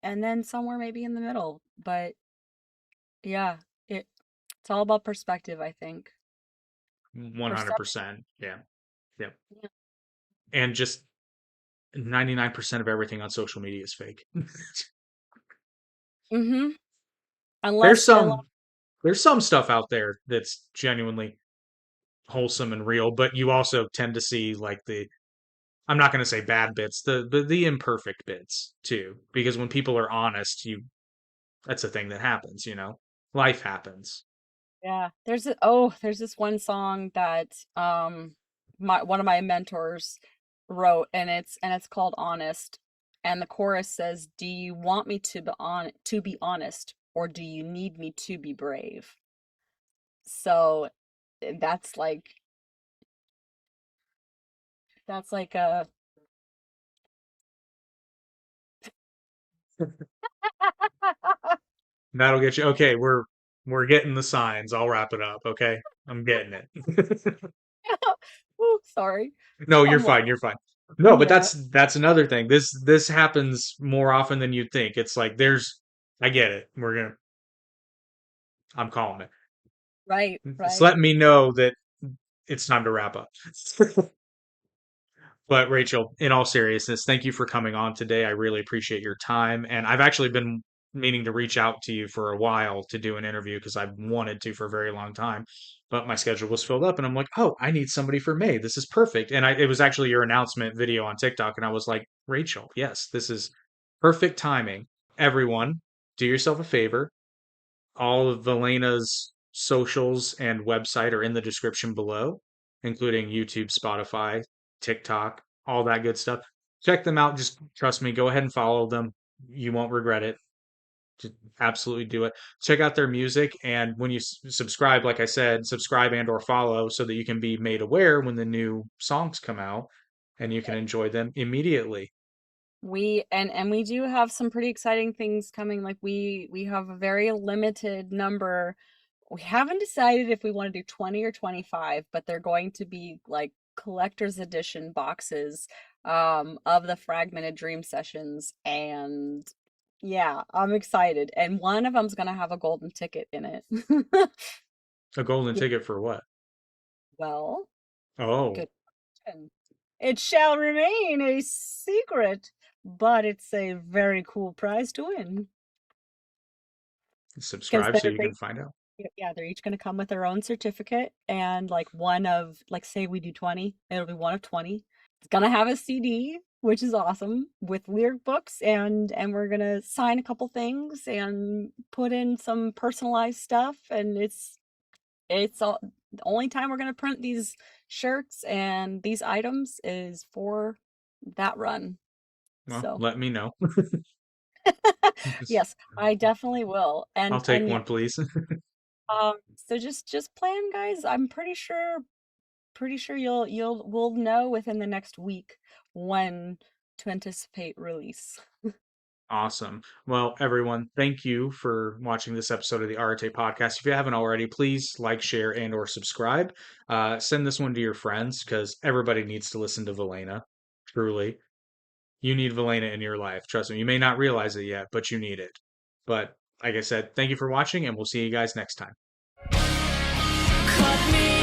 And then somewhere maybe in the middle. But yeah, it's all about perspective, I think. Perception. 100%. Yeah, yeah. Yeah. And just 99% of everything on social media is fake. Mm-hmm. There's Unless some there's some stuff out there that's genuinely wholesome and real, but you also tend to see like the, I'm not going to say bad bits, the imperfect bits too, because when people are honest, you, that's a thing that happens, you know. Life happens. yeah, there's this one song that my one of my mentors wrote, and it's called Honest. And the chorus says, "Do you want me to be honest, or do you need me to be brave?" So that's like a That'll get you. Okay, we're getting the signs. I'll wrap it up, okay? I'm getting it. Ooh, sorry. No, you're I'm fine. like, You're fine. No, but yeah, that's another thing. This happens more often than you'd think. It's like there's, I get it. I'm calling it. right, Just right. let me know that it's time to wrap up. But Rachel, in all seriousness, thank you for coming on today. I really appreciate your time. And I've actually been meaning to reach out to you for a while to do an interview because I've wanted to for a very long time. But my schedule was filled up and I'm like, oh, I need somebody for May. This is perfect. And it was actually your announcement video on TikTok. And I was like, Rachel, yes, this is perfect timing. Everyone, do yourself a favor. All of Valaina's socials and website are in the description below, including YouTube, Spotify, TikTok, all that good stuff. Check them out. Just trust me, go ahead and follow them. You won't regret it. Just absolutely do it. Check out their music, and when you subscribe, like I said, subscribe and or follow so that you can be made aware when the new songs come out and you can enjoy them immediately. And we do have some pretty exciting things coming. Like we have a very limited number. We haven't decided if we want to do 20 or 25, but they're going to be like collector's edition boxes of the Fragmented Dream sessions. And yeah, I'm excited. And one of them's gonna have a golden ticket in it. A golden Yeah, ticket for what? well, Oh, good question. It shall remain a secret, but it's a very cool prize to win. Because subscribe so you can find out. yeah, they're each going to come with their own certificate, and like one of, like, say we do 20, it'll be one of 20. It's going to have a CD, which is awesome, with lyric books, and we're going to sign a couple things and put in some personalized stuff, and it's all the only time we're going to print these shirts and these items is for that run. Well, So let me know. yes, I definitely will. I'll And take yeah, one, please. so just plan, guys. I'm pretty sure we'll know within the next week when to anticipate release. Awesome. Well, everyone, thank you for watching this episode of the Arete Podcast. If you haven't already, please like, share, and or subscribe. Send this one to your friends because everybody needs to listen to Valaina. Truly. You need Valaina in your life. Trust me. You may not realize it yet, but you need it. But like I said, thank you for watching, and we'll see you guys next time. Cut me